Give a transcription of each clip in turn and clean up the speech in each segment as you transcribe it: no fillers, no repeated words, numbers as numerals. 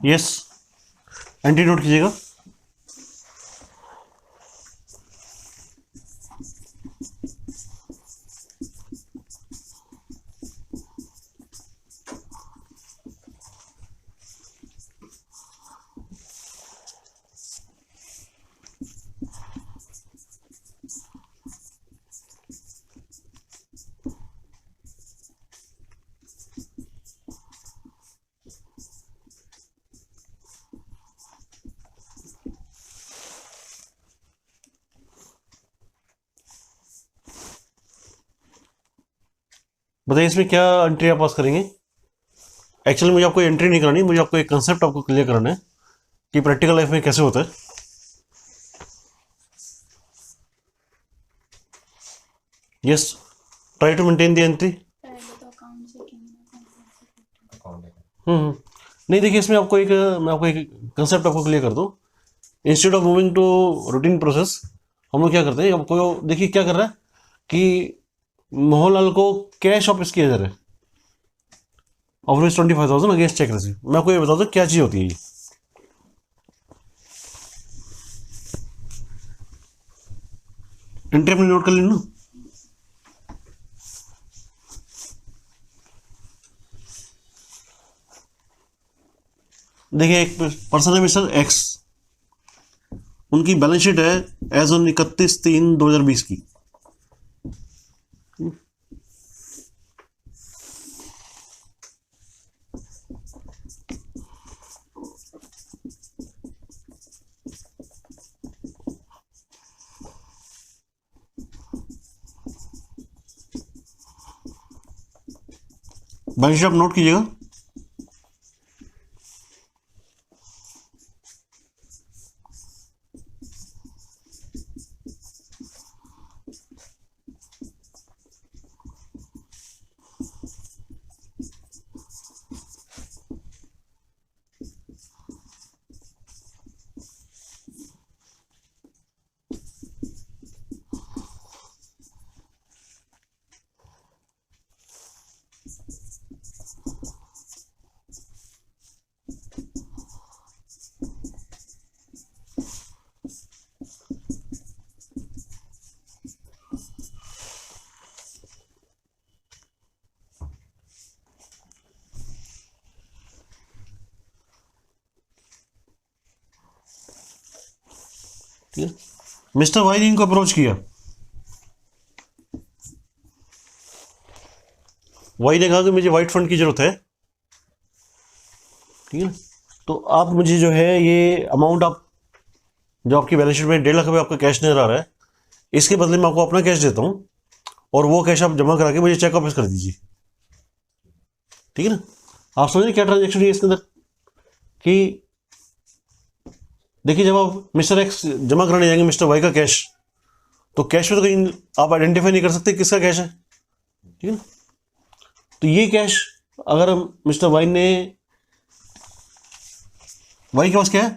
Yes, entry note कीजिएगा। बताइए इसमें क्या एंट्री आप पास करेंगे। एक्चुअली मुझे आपको एंट्री नहीं करानी, मुझे आपको एक कंसेप्ट आपको क्लियर कराना है कि प्रैक्टिकल लाइफ में कैसे होता है। Yes, try to maintain the entry. नहीं, देखिए इसमें आपको एक मैं आपको एक कंसेप्ट आपको क्लियर कर दूं। Instead of moving to routine process, हम लोग क्या करते हैं, आपको देखिए क्या कर रहा है कि मोहनलाल को कैश वापस किया जा रहा है ऑफ 25,000 अगेंस्ट चेक रिसीव। मैं आपको ये बता दूं क्या चीज़ होती है ये। एंट्री अपनी नोट कर लेना। देखिए एक पर्सन है मिस्टर एक्स, उनकी बैलेंस शीट है एज ऑन 31/3/2020 की। बैलेंस शीट आप नोट कीजिएगा। ठीक है, मिस्टर वाई ने इनको अप्रोच किया। वाई ने कहा कि मुझे वाइट फंड की जरूरत है। ठीक है, तो आप मुझे जो है ये अमाउंट आप जो आपकी बैलेंस शीट में 1.5 लाख रुपये आपका कैश नजर आ रहा है, इसके बदले में आपको अपना कैश देता हूं और वो कैश आप जमा करा के मुझे चेक वापस कर दीजिए। ठीक है ना, आप समझिए क्या ट्रांजेक्शन है इसके अंदर कि देखिए जब आप मिस्टर एक्स जमा कराने जाएंगे मिस्टर वाई का कैश, तो कैश में तो कहीं आप आइडेंटिफाई नहीं कर सकते किसका कैश है। ठीक है ना, तो ये कैश अगर मिस्टर वाई के पास क्या है,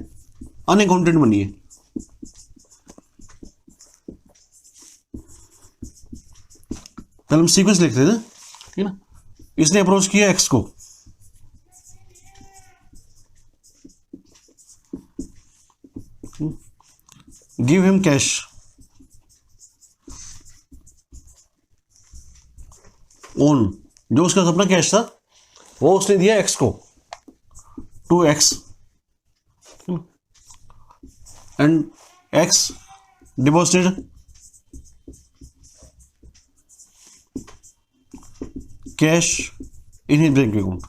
अनअकाउंटेड मनी है। पहले हम सीक्वेंस लिखते थे। ठीक है ना, इसने अप्रोच किया एक्स को, गिव हिम कैश, ओन जो उसका अपना कैश था वो उसने दिया एक्स को, to X, and X deposited cash in his bank account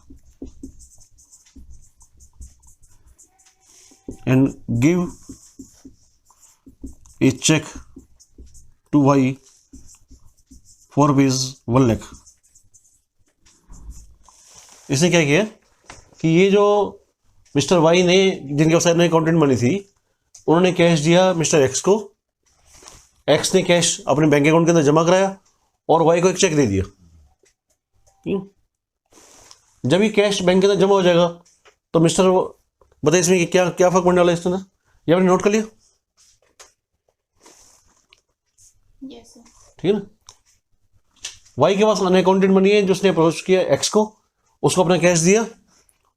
and give a cheque to Y for ₹1 lakh. इसने क्या किया कि ये जो मिस्टर वाई ने जिनके पास अकाउंटेंट मनी थी, उन्होंने कैश दिया मिस्टर एक्स को, एक्स ने कैश अपने बैंक अकाउंट के अंदर जमा कराया और वाई को एक चेक दे दिया। जब ये कैश बैंक के अंदर जमा हो जाएगा तो मिस्टर, बताइए इसमें क्या क्या फर्क पड़ने वाला है इसके अंदर, ये आपने नोट कर लिया। ठीक है ना, वाई के पास अनअकाउंटेड मनी है जो उसने अप्रोच किया एक्स को, उसको अपना कैश दिया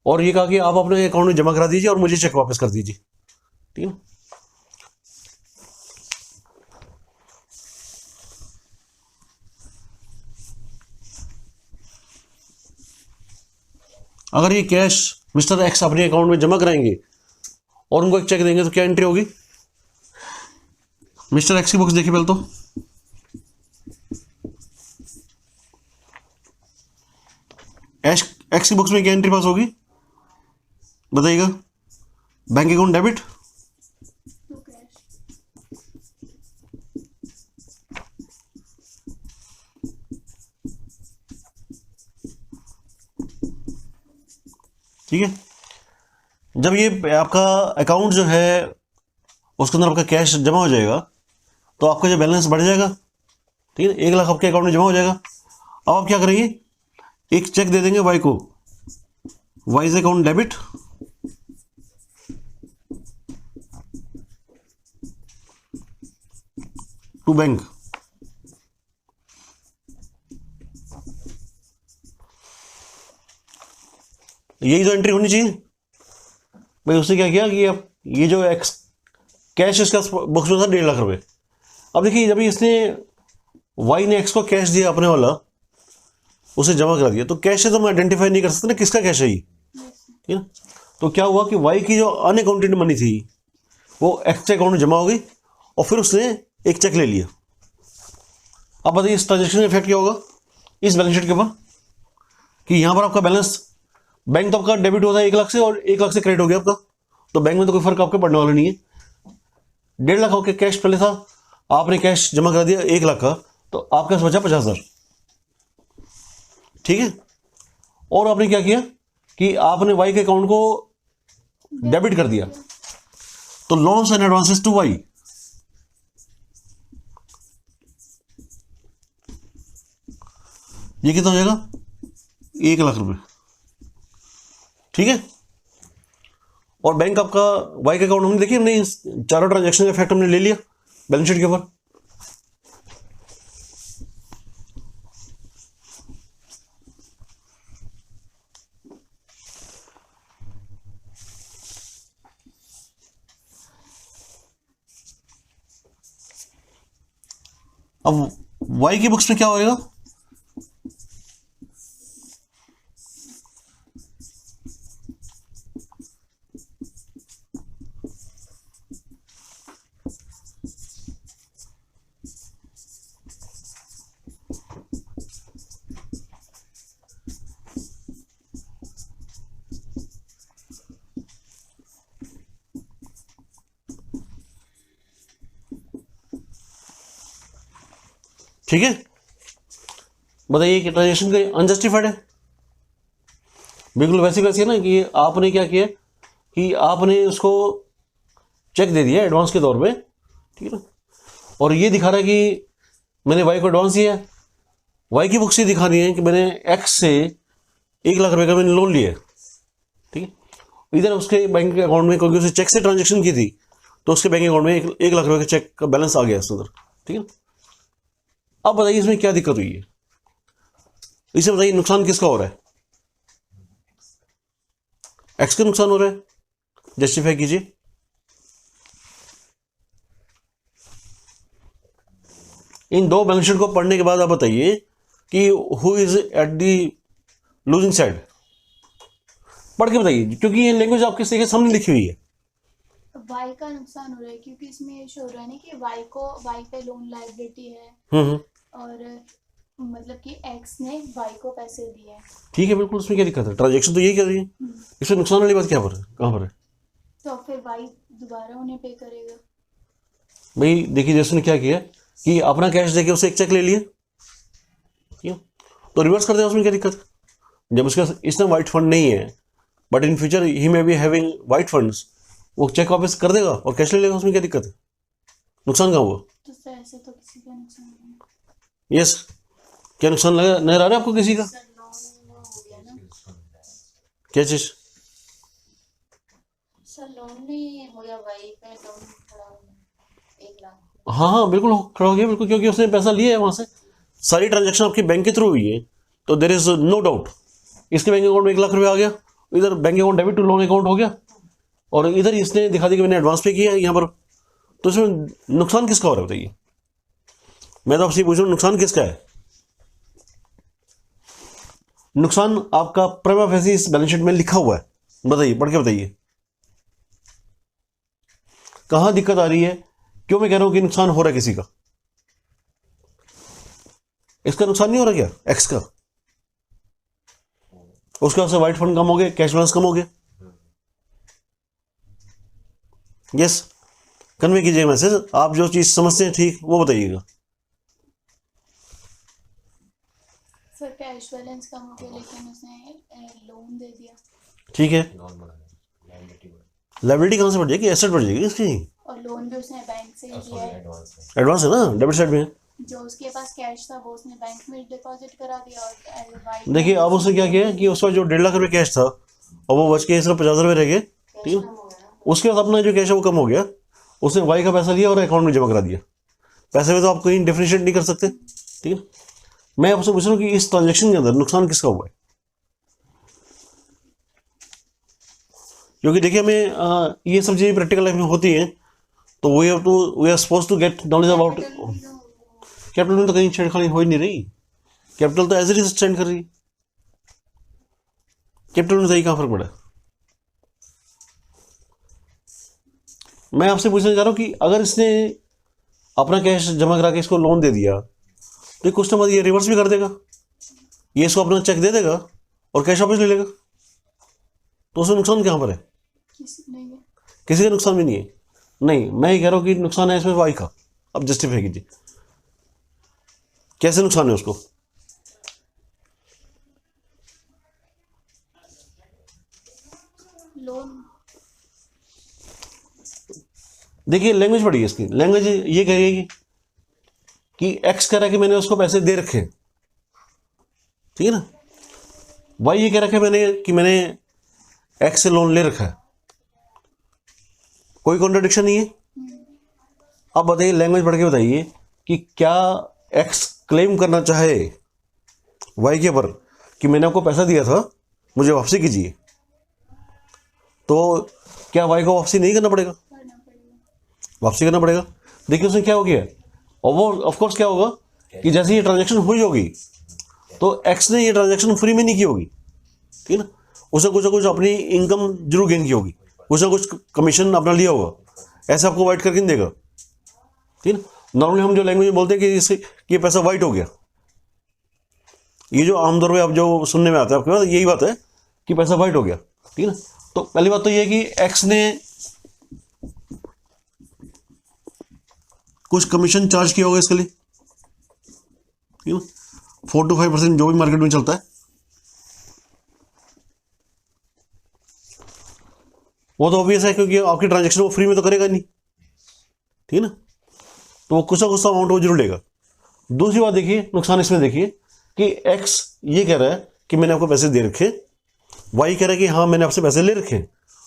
और ये कहा कि आप अपने अकाउंट में जमा करा दीजिए और मुझे चेक वापस कर दीजिए, ठीक है। अगर ये कैश मिस्टर एक्स अपने अकाउंट में जमा कराएंगे और उनको एक चेक देंगे तो क्या एंट्री होगी? मिस्टर एक्स की बुक्स देखिए पहले तो। एक्स की बुक्स में क्या एंट्री पास होगी बताइएगा? बैंक अकाउंट डेबिट, ठीक है। जब ये आपका अकाउंट जो है उसके अंदर आपका कैश जमा हो जाएगा तो आपका जो बैलेंस बढ़ जाएगा, ठीक है। 1 लाख आपके अकाउंट में जमा हो जाएगा। अब आप क्या करेंगे, एक चेक दे देंगे वाई को, Y account debit, to bank. यही तो एंट्री होनी चाहिए भाई। उसने क्या किया कि अब ये जो एक्स कैश इसका बुक्स में था 1.5 लाख रुपए। अब देखिए जब इसने वाई ने एक्स को कैश दिया अपने वाला, उसे जमा करा दिया, तो कैश से तो हम आइडेंटिफाई नहीं कर सकते ना किसका कैश है ये, ठीक है ना। तो क्या हुआ कि वाई की जो अनअकाउंटेड मनी थी वो एक्स के अकाउंट में जमा हो गई और फिर उसने एक चेक ले लिया। अब बताइए इस ट्रांजेक्शन का इफेक्ट क्या होगा इस बैलेंस शीट के ऊपर, कि यहां पर आपका बैलेंस, बैंक तो आपका डेबिट होता है 1 लाख से और 1 लाख से क्रेडिट हो गया आपका, तो बैंक में तो कोई फर्क आपके पड़ने वाला नहीं है। 1.5 लाख आपके कैश पहले था, आपने कैश जमा करा दिया 1 लाख का, तो आपके पास बचा 50,000, ठीक है। और आपने क्या किया कि आपने वाई के अकाउंट को डेबिट कर दिया, तो loans and advances to Y, ये कितना हो जाएगा 1 लाख रुपए, ठीक है। और बैंक आपका वाई के अकाउंट हमने देखिए, हमने इस चारों ट्रांजैक्शन का इफेक्ट हमने ले लिया बैलेंस शीट के ऊपर। अब वाई की बुक्स में क्या होएगा, ठीक है। बताइए कि ट्रांजेक्शन का अनजस्टिफाइड है, बिल्कुल वैसे है ना कि आपने क्या किया कि आपने उसको चेक दे दिया एडवांस के तौर पे, ठीक है ना, और ये दिखा रहा है कि मैंने वाई को एडवांस दिया। वाई की बुक से दिखा रही है कि मैंने एक्स से 1 लाख रुपए का मैंने लोन लिया, ठीक है। इधर उसके बैंक अकाउंट में, क्योंकि उसने चेक से ट्रांजेक्शन की थी, तो उसके बैंक अकाउंट में 1 लाख रुपए का चेक का बैलेंस आ गया इसके अंदर, ठीक है। अब बताइए इसमें क्या दिक्कत हुई है, इसे बताइए नुकसान किसका हो रहा है? एक्स का नुकसान हो रहा है, जस्टिफाई कीजिए। इन दो बैलेंस शीट को पढ़ने के बाद आप बताइए कि who is at the losing side, पढ़ के बताइए, क्योंकि ये लैंग्वेज आपके सामने लिखी हुई है। वाई का नुकसान हो रहा है क्योंकि इसमें ये शो हो रहा है ना कि वाई पे लोन लायबिलिटी है और मतलब कि एक्स ने वाई को पैसे दिए हैं। ठीक है, बिल्कुल, उसमें क्या दिक्कत है, ट्रांजेक्शन तो यही कर रही है, इसमें नुकसान वाली बात क्या पर है, कहाँ पर है? तो फिर वाई दोबारा उन्हें पे करेगा। भाई देखिए जैसे ने क्या किया कि अपना कैश देके उसे एक चेक ले लिया, क्यों, तो रिवर्स कर दे, उसमें क्या दिक्कत? जब उसका इसमें वाइट फंड नहीं है but in future he may be having white funds, वो चेक वापस कर देगा और कैश ले लेगा, उसमें क्या दिक्कत है? नुकसान कहाँ हुआ? तो ऐसे तो किसी का नुकसान नहीं। यस, क्या नुकसान लगा नजर आ रहा है आपको किसी का? हो गया ना, क्या चीज? सर लोन नहीं हो गया, वाई पे लोन खड़ा हो गया 1 लाख। हाँ बिल्कुल खड़ा हो गया, बिल्कुल, क्योंकि उसने पैसा लिया है वहां से, सारी ट्रांजैक्शन आपकी बैंक के थ्रू हुई है, तो देर इज नो डाउट इसके बैंक अकाउंट में 1 लाख रुपए आ गया इधर bank account debit to loan account हो गया, और इधर इसने दिखा दिया कि मैंने एडवांस पे किया है यहाँ पर। तो इसमें नुकसान किसका हो रहा है बताइए? मैं तो आपसे पूछ रहा हूँ, नुकसान किसका है? नुकसान आपका प्रीमा फेसी इस बैलेंस शीट में लिखा हुआ है, बताइए, पढ़ के बताइए कहां दिक्कत आ रही है, क्यों मैं कह रहा हूं कि नुकसान हो रहा है किसी का? इसका नुकसान नहीं हो रहा क्या, एक्स का? उसके बाद से वाइट फंड कम हो गए, कैश बैलेंस कम हो गया। यस, कन्वे कीजिएगा मैसेज, आप जो चीज समझते हैं ठीक वो बताइएगा। सर कैश बैलेंस कम हो गया लेकिन उसने लोन दे दिया। ठीक है, लायबिलिटी कहां से बढ़ जाएगी, एसेट बढ़ जाएगी इसकी। और लोन भी उसने बैंक से ही लिया है। एडवांस है ना, डेबिट साइड में है। जो उसके पास कैश था वो उसने बैंक में डिपॉजिट करा दिया। और वाइट देखिए अब उसने क्या किया कि उसका जो 1.5 लाख रुपए कैश था और वो बच के सिर्फ 50 रुपए रह गए, ठीक है। उसके बाद अपना जो कैश है वो कम हो गया, उसने वाई का पैसा लिया और अकाउंट में जमा करा दिया। पैसे में तो आप कहीं डिफरेंशिएट नहीं कर सकते, ठीक है। मैं आपसे पूछ रहा हूँ कि इस ट्रांजेक्शन के अंदर नुकसान किसका हुआ है? क्योंकि देखिए हमें ये सब चीज़ें प्रैक्टिकल लाइफ में होती हैं, तो we are suppose to get knowledge about. Capital में तो कहीं छेड़खानी हो ही नहीं रही, कैपिटल तो एज इट इज स्टैंड कर रही है। कैपिटल में सही कहाँ फर्क पड़ा? मैं आपसे पूछना चाह रहा हूँ कि अगर इसने अपना कैश जमा करा के इसको लोन दे दिया तो कुछ टाइम बाद ये रिवर्स भी कर देगा, ये इसको अपना चेक दे देगा और कैश वापस ले लेगा, तो उसमें नुकसान कहाँ पर है? किसी का नुकसान भी नहीं है। नहीं, मैं ये कह रहा हूँ कि नुकसान है इसमें वाई का। अब जस्टिफाई कीजिए कैसे नुकसान है उसको। लोन देखिए लैंग्वेज पड़ी है इसकी, लैंग्वेज ये कह रही है कि एक्स कह रहा है कि मैंने उसको पैसे दे रखे, ठीक है ना। वाई ये कह रखा है मैंने एक्स से लोन ले रखा है, कोई कॉन्ट्रडिक्शन नहीं है। अब बताइए, लैंग्वेज पढ़ के बताइए कि क्या एक्स क्लेम करना चाहे वाई के ऊपर कि मैंने आपको पैसा दिया था, मुझे वापसी कीजिए, तो क्या वाई को वापसी नहीं करना पड़ेगा? वापसी करना पड़ेगा। देखिए उसमें क्या हो गया, और वो ऑफकोर्स क्या होगा कि जैसे ये ट्रांजैक्शन हुई होगी तो एक्स ने ये ट्रांजैक्शन फ्री में नहीं की होगी, ठीक है ना। उसने कुछ ना कुछ अपनी इनकम जरूर गेन की होगी, कुछ ना कुछ कमीशन अपना लिया होगा, ऐसे आपको वाइट करके नहीं देगा, ठीक है ना। नॉर्मली हम जो लैंग्वेज में बोलते हैं कि इससे ये पैसा वाइट हो गया, ये जो आमतौर पर आप जो सुनने में आता है आपके पास, यही बात है कि पैसा वाइट हो गया, ठीक है ना। तो पहली बात तो ये है कि एक्स ने कुछ कमीशन चार्ज किया होगा इसके लिए, ठीक है ना, 4 to 5% जो भी मार्केट में चलता है, वो तो ऑब्वियस है क्योंकि आपकी ट्रांजैक्शन वो फ्री में तो करेगा नहीं, ठीक है ना। तो वो कुछ ना कुछ अमाउंट वो जरूर लेगा। दूसरी बात देखिए, नुकसान इसमें देखिए कि एक्स ये कह रहा है कि मैंने आपको पैसे दे रखे, वाई कह रहा है कि हाँ मैंने आपसे पैसे ले रखे,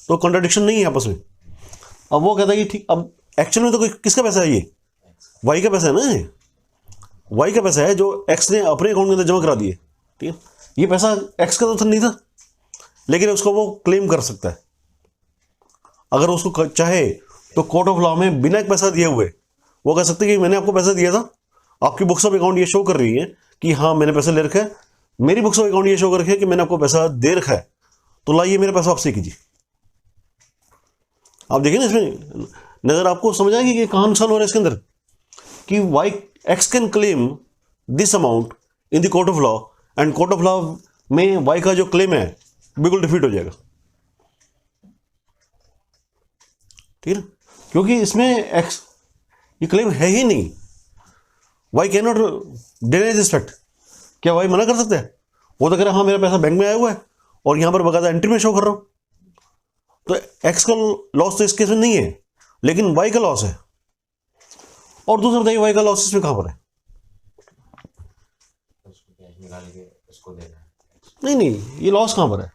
तो कॉन्ट्रडिक्शन नहीं है आपस में। अब वो कहता है कि ठीक, अब एक्चुअल में तो कोई किसका पैसा है, ये वाई का पैसा है ना, वाई का पैसा है जो एक्स ने अपने अकाउंट के अंदर जमा करा दिए, ठीक है। ये पैसा एक्स का तो नहीं था, लेकिन उसको वो क्लेम कर सकता है अगर उसको चाहे तो। कोर्ट ऑफ लॉ में बिना एक पैसा दिए हुए वो कह सकते हैं कि मैंने आपको पैसा दिया था, आपकी बुक्स ऑफ अकाउंट ये शो कर रही है कि हाँ मैंने पैसा ले रखा है, मेरी बुक्स ऑफ अकाउंट ये शो कर रखी है कि मैंने आपको पैसा दे रखा है, तो लाइए मेरा पैसा वापसी कीजिए। आप देखिए ना, इसमें नजर आपको समझ आएगी कि कहाँ नुकसान हो रहा है इसके अंदर, कि Y X can claim this amount in the court of law, and court of law में वाई का जो क्लेम है बिल्कुल डिफीट हो जाएगा, ठीक है ना। क्योंकि इसमें एक्स ये क्लेम है ही नहीं, Y can not deny this fact. क्या वाई मना कर सकता है? वो तो कह रहा है हाँ मेरा पैसा बैंक में आया हुआ है और यहां पर बकायदा एंट्री में शो कर रहा हूं, तो एक्स का लॉस तो इस केस में नहीं है, लेकिन वाई का लॉस है। और दूसरा बताइए वाई का लॉस इसमें कहां पर है? नहीं, ये लॉस कहां पर है?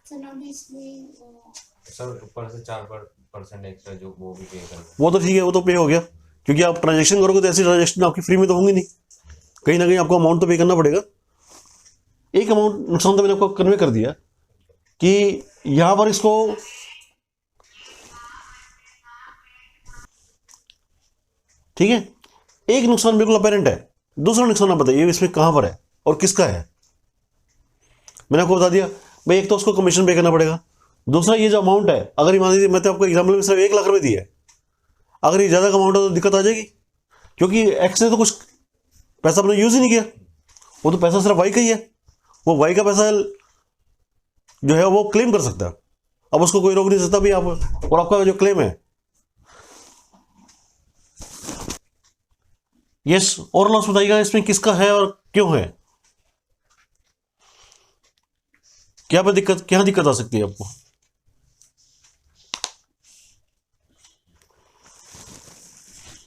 सर ऊपर से 4% एक्स्ट्रा जो वो भी पे करना, वो तो ठीक है, वो तो पे हो गया, क्योंकि आप ट्रांजैक्शन करोगे तो ऐसी ट्रांजैक्शन आपकी फ्री में तो होंगी नहीं, कहीं ना कहीं आपको अमाउंट तो पे करना पड़ेगा। एक अमाउंट नुकसान तो मैंने आपको कन्वे कर दिया कि यहां पर इसको ठीक है, एक नुकसान बिल्कुल अपेरेंट है, दूसरा नुकसान आप बताइए इसमें कहां पर है और किसका है। मैंने आपको बता दिया भाई, एक तो उसको कमीशन पे करना पड़ेगा, दूसरा ये जो अमाउंट है, अगर मान लीजिए मैं तो आपको एग्जाम्पल में सिर्फ 1 लाख रुपए दिए, अगर ये ज़्यादा का अमाउंट है तो दिक्कत आ जाएगी, क्योंकि एक्स ने तो कुछ पैसा अपने यूज़ ही नहीं किया, वो तो पैसा सिर्फ वाई का ही है, वो वाई का पैसा जो है वो क्लेम कर सकता है, अब उसको कोई रोक नहीं सकता भी आप, और आपका जो क्लेम है। यस, और लॉस बताइएगा इसमें किसका है और क्यों है, क्या दिक्कत आ सकती है आपको।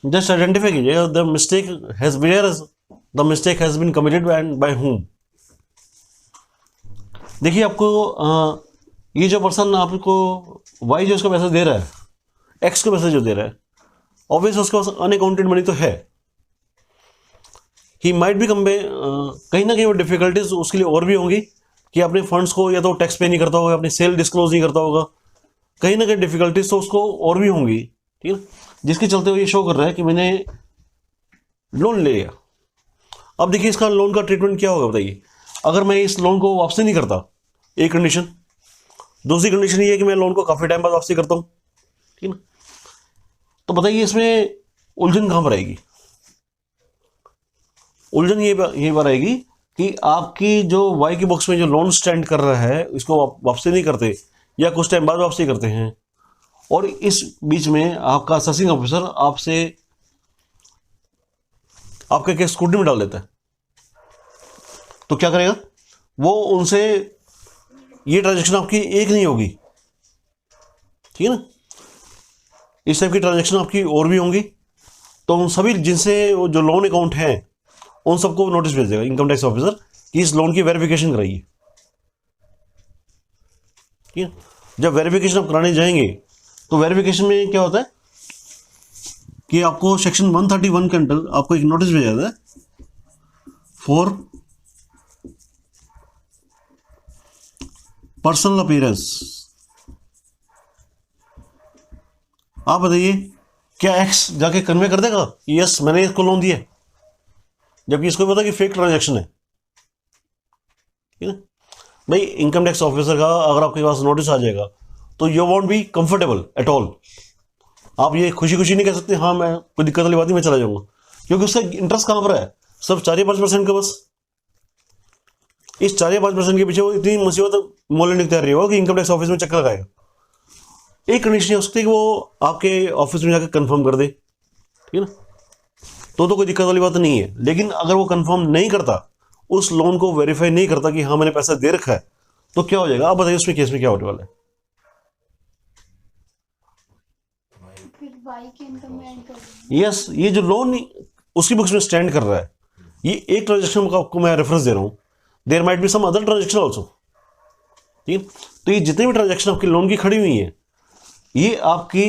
जस्ट आइडेंटिफाई कीजिएगा the mistake has been committed and by whom। देखिए आपको ये जो पर्सन आपको वाई जो उसका पैसा दे रहा है, एक्स को पैसा जो दे रहा है, ऑब्वियस उसके पास अनअकाउंटेड मनी तो है, ही माइट बी कहीं ना कहीं वो डिफिकल्टीज उसके लिए और भी होंगी कि अपने फंड्स को या तो टैक्स पे नहीं करता होगा, अपनी सेल डिस्क्लोज नहीं करता होगा, कहीं ना कहीं डिफिकल्टीज तो उसको और भी होंगी, ठीक है, जिसके चलते हुए ये शो कर रहा है कि मैंने लोन ले लिया। अब देखिए इसका लोन का ट्रीटमेंट क्या होगा बताइए। अगर मैं इस लोन को वापसी नहीं करता, एक कंडीशन, दूसरी कंडीशन ये है कि मैं लोन को काफ़ी टाइम बाद वापसी करता हूँ, ठीक है, तो बताइए इसमें उलझन कहाँ पर आएगी। उलझन ये बार आएगी कि आपकी जो वाई की बुक्स में जो लोन स्टैंड कर रहा है इसको वापसी नहीं करते या कुछ टाइम बाद वापसी करते हैं, और इस बीच में आपका असेसिंग ऑफिसर आपसे आपके केस स्क्रूटनी में डाल देता है, तो क्या करेगा वो, उनसे ये ट्रांजैक्शन आपकी एक नहीं होगी, ठीक है ना, इस टाइप की ट्रांजैक्शन आपकी और भी होंगी, तो उन सभी जिनसे जो लोन अकाउंट है उन सबको नोटिस भेज देगा इनकम टैक्स ऑफिसर कि इस लोन की वेरिफिकेशन कराइए, ठीक है। जब वेरिफिकेशन आप कराने जाएंगे तो वेरिफिकेशन में क्या होता है कि आपको सेक्शन 131 के अंडर आपको एक नोटिस भेजा जाता है फॉर पर्सनल अपीयरेंस। आप बताइए क्या एक्स जाके कन्वे कर देगा यस मैंने इसको लोन दिया, जबकि इसको पता कि फेक ट्रांजैक्शन है, ठीक है। भाई इनकम टैक्स ऑफिसर का अगर आपके पास नोटिस आ जाएगा तो you want be comfortable at all. आप ये खुशी खुशी नहीं कह सकते हाँ मैं कोई दिक्कत वाली बात नहीं मैं चला जाऊंगा, क्योंकि उसका इंटरेस्ट कहाँ पर है, सब 4 या 5% का बस। इस 4 या 5% के पीछे वो इतनी मुसीबत मोल लेने की तैयार होगा कि इनकम टैक्स ऑफिस में चक्कर लगाएगा। एक कंडीशन हो सकती है कि वो आपके ऑफिस में जाकर कंफर्म कर दे, ठीक है ना, तो कोई दिक्कत वाली बात नहीं है। लेकिन अगर वो कंफर्म नहीं करता, उस लोन को वेरीफाई नहीं करता कि हाँ मैंने पैसा दे रखा है, तो क्या हो जाएगा आप बताइए उसमें केस में क्या होने वाला है। फिर वाई की इनकम में ऐड कर देंगे। यस, ये जो लोन उसकी बुक्स में स्टैंड कर रहा है, ये एक ट्रांजेक्शन का आपको मैं रेफरेंस दे रहा हूँ, there might be some other transaction also, ठीक है। तो ये जितनी भी ट्रांजेक्शन आपकी लोन की खड़ी हुई है ये आपकी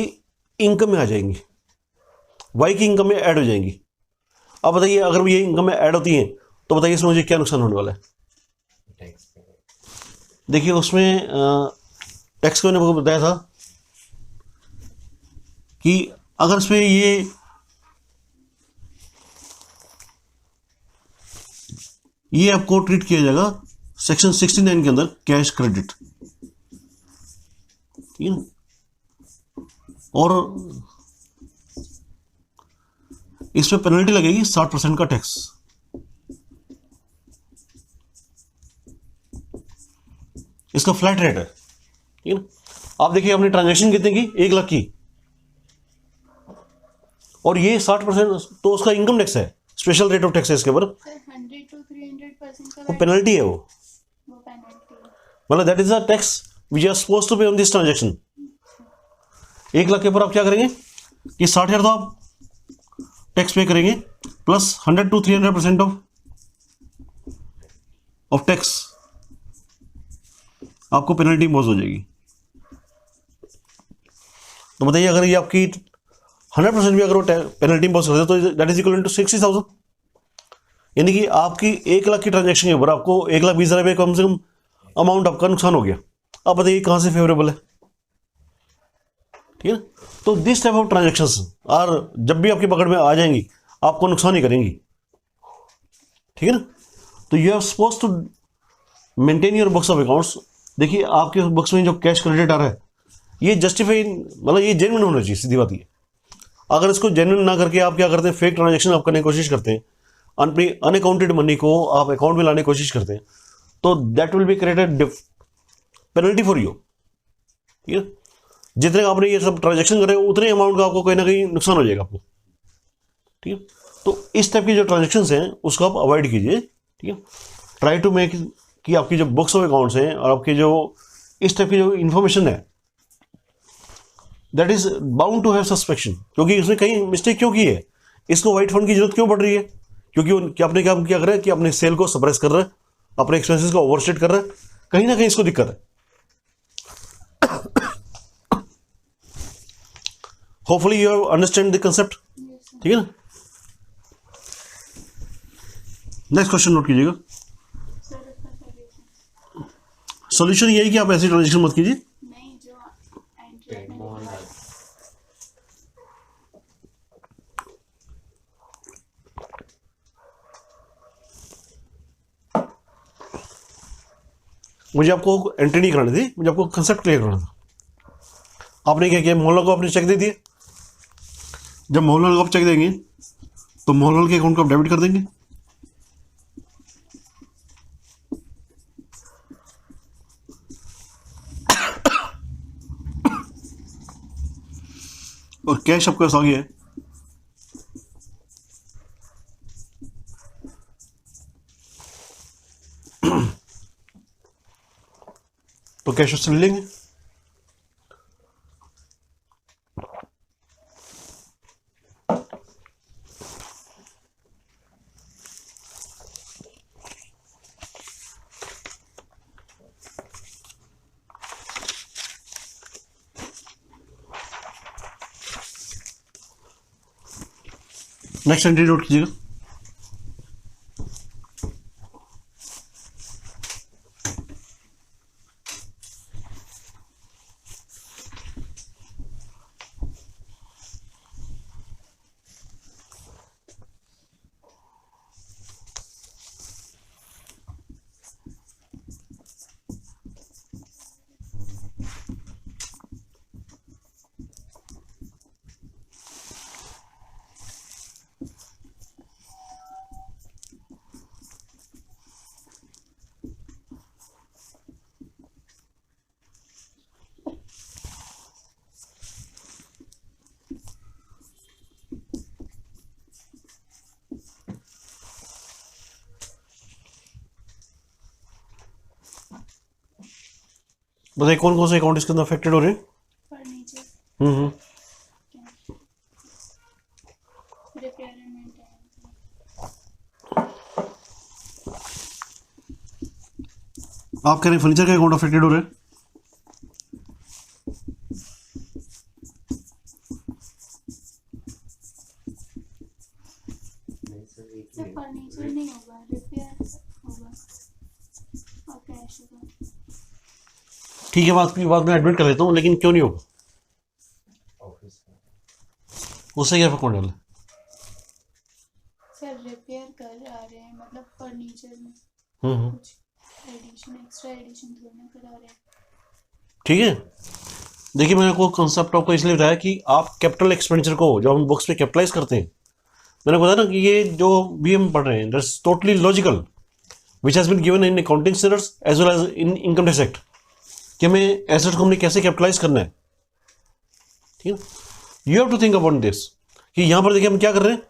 इनकम में आ जाएंगी, वाई की इनकम में ऐड हो जाएंगी। अब बताइए अगर ये इनकम में ऐड होती हैं तो बताइए इसमें मुझे क्या नुकसान होने वाला है। टैक्स पे। देखिए उसमें टैक्स को मैंने बताया था कि अगर इसमें ये आपको ट्रीट किया जाएगा सेक्शन 69 के अंदर कैश क्रेडिट, ठीक है, और इसमें पेनल्टी लगेगी 60% का टैक्स। इसका फ्लैट रेट है, ठीक है ना। आप देखिए आपने ट्रांजैक्शन कितने की 1 लाख की, और ये 60% तो उसका इनकम टैक्स है, स्पेशल रेट ऑफ टैक्स है इसके ऊपर, 100 to 300% का वो पेनल्टी है, वो पेनल्टी है। मतलब that is the tax which are suppose to pay on this transaction. 1 lakh के ऊपर आप क्या करेंगे कि 60,000 तो आप टैक्स पे करेंगे प्लस 100 to 300% ऑफ टैक्स आपको पेनल्टी इम्पोज हो जाएगी। तो बताइए अगर ये आपकी 100% भी अगर वो पेनल्टी इम्पोज करते तो दैट इज इक्वल टू 60,000, यानी कि आपकी 1 लाख की ट्रांजैक्शन के ऊपर आपको 1,20,000 रुपये कम से कम अमाउंट आपका नुकसान हो गया। आप बताइए कहाँ से फेवरेबल है, ठीक है ना। तो दिस टाइप ऑफ ट्रांजेक्शन्स और जब भी आपकी पकड़ में आ जाएंगी आपको नुकसान ही करेंगी, ठीक है ना। तो you are suppose to maintain your books of accounts. देखिए आपके बुक्स में जो कैश क्रेडिट आ रहा है ये जस्टिफाई, मतलब ये जेन्युइन होना चाहिए, सीधी बात ये। अगर इसको जेन्युइन ना करके आप क्या करते हैं, फेक ट्रांजेक्शन आप करने की कोशिश करते हैं, अपनी अनअकाउंटेड मनी को आप अकाउंट में लाने की कोशिश करते हैं, तो that will be created penalty for you, ठीक है। जितने आपने ये सब ट्रांजेक्शन करे उतने अमाउंट का आपको कहीं ना कहीं नुकसान हो जाएगा आपको, ठीक है। तो इस टाइप की जो ट्रांजेक्शन्स हैं उसको आप अवॉइड कीजिए, ठीक है। ट्राई टू मेक कि आपकी जो बुक्स ऑफ अकाउंट्स हैं और आपकी जो इस टाइप की जो इन्फॉर्मेशन है that is bound to have suspicion, क्योंकि उसने कहीं मिस्टेक क्यों की है, इसको वाइट फंड की जरूरत क्यों पड़ रही है, क्योंकि आपने क्या कर रहा है कि अपने सेल को सप्रेस कर रहा है, अपने एक्सपेंसेस को ओवरस्टेट कर रहा है, कहीं ना कहीं इसको दिक्कत है। Hopefully you understand the concept, ठीक है ना। नेक्स्ट क्वेश्चन नोट कीजिएगा। सॉल्यूशन यही कि आप ऐसी ट्रांजेक्शन मत कीजिए। नहीं, जो एंट्री आपने मोहनलाल मुझे आपको एंट्री नहीं करानी थी, मुझे आपको कंसेप्ट क्लियर करना था। आपने क्या किया, मोहनलाल को आपने चेक दे दिए। जब मोहनलाल को आप चेक देंगे तो मोहनलाल के अकाउंट को आप डेबिट कर देंगे, और कैश आपके पास आ गया है। तो कैश उससे ले लेंगे। नेक्स्ट एंट्री नोट कीजिएगा। बताइए कौन कौन से अकाउंट इसके अंदर अफेक्टेड हो रहे हैं। Furniture, hmm, repair and maintenance. आप कह रहे हैं फर्नीचर का अकाउंट अफेक्टेड हो रहे हैं। नहीं सर, एक ही सिर्फ है। फर्नीचर नहीं होगा, रिपेयर होगा और कैश होगा। ठीक है, बात की बात मैं एडमिट कर लेता हूँ, लेकिन क्यों नहीं होगा, ऑफिस में उससे क्या फर्क डाला। सर रिपेयर कर आ रहे हैं, मतलब फर्नीचर में हम्म, कुछ एडिशन, एक्स्ट्रा एडिशन थोड़ी ना करा रहे हैं। ठीक है। देखिए मैंने आपको कंसेप्ट आपको इसलिए बताया कि आप कैपिटल एक्सपेंडिचर को जो हम बुक्स पे कैपिटलाइज करते हैं, मैंने बताया ना कि ये जो भी हम पढ़ रहे हैं that's totally logical which has been given in accounting standards as well as in income tax act, कि हमें एसेट को हमने कैसे कैपिटलाइज करना है, ठीक है। You have to think about this कि यहाँ पर देखिए हम क्या कर रहे हैं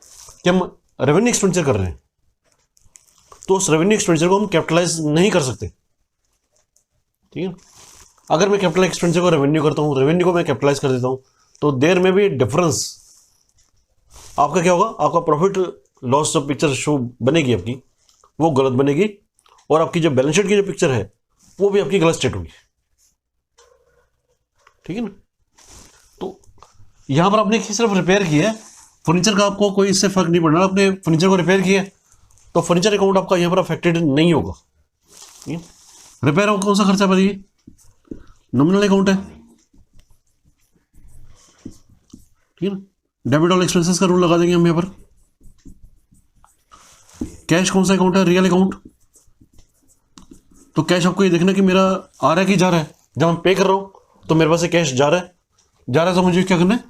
कि हम रेवेन्यू एक्सपेंडिचर कर रहे हैं, तो उस रेवेन्यू एक्सपेंडिचर को हम कैपिटलाइज नहीं कर सकते, ठीक है। अगर मैं कैपिटल एक्सपेंडिचर को रेवेन्यू करता हूँ, रेवेन्यू को मैं कैपिटलाइज कर देता हूँ, तो देयर में भी डिफरेंस आपका क्या होगा, आपका प्रॉफिट लॉस जो पिक्चर शो बनेगी आपकी वो गलत बनेगी, और आपकी जो बैलेंस शीट की जो पिक्चर है वो भी आपकी गलत स्टेट होगी, ठीक है ना। तो यहाँ पर आपने सिर्फ रिपेयर किया है, फर्नीचर का आपको कोई इससे फर्क नहीं पड़ना। आपने फर्नीचर को रिपेयर किया है तो फर्नीचर अकाउंट आपका यहाँ पर अफेक्टेड नहीं होगा, ठीक है। रिपेयर कौन सा खर्चा बताइए, नॉमिनल अकाउंट है, ठीक है ना। डेबिट ऑल एक्सपेंसेस का रूल लगा देंगे हम यहाँ पर। कैश कौन सा अकाउंट है? Real account. तो कैश आपको ये देखना कि मेरा आ रहा है कि जा रहा है। जब मैं पे कर रहा हूं तो मेरे पास से कैश जा रहा है, तो मुझे क्या करना है?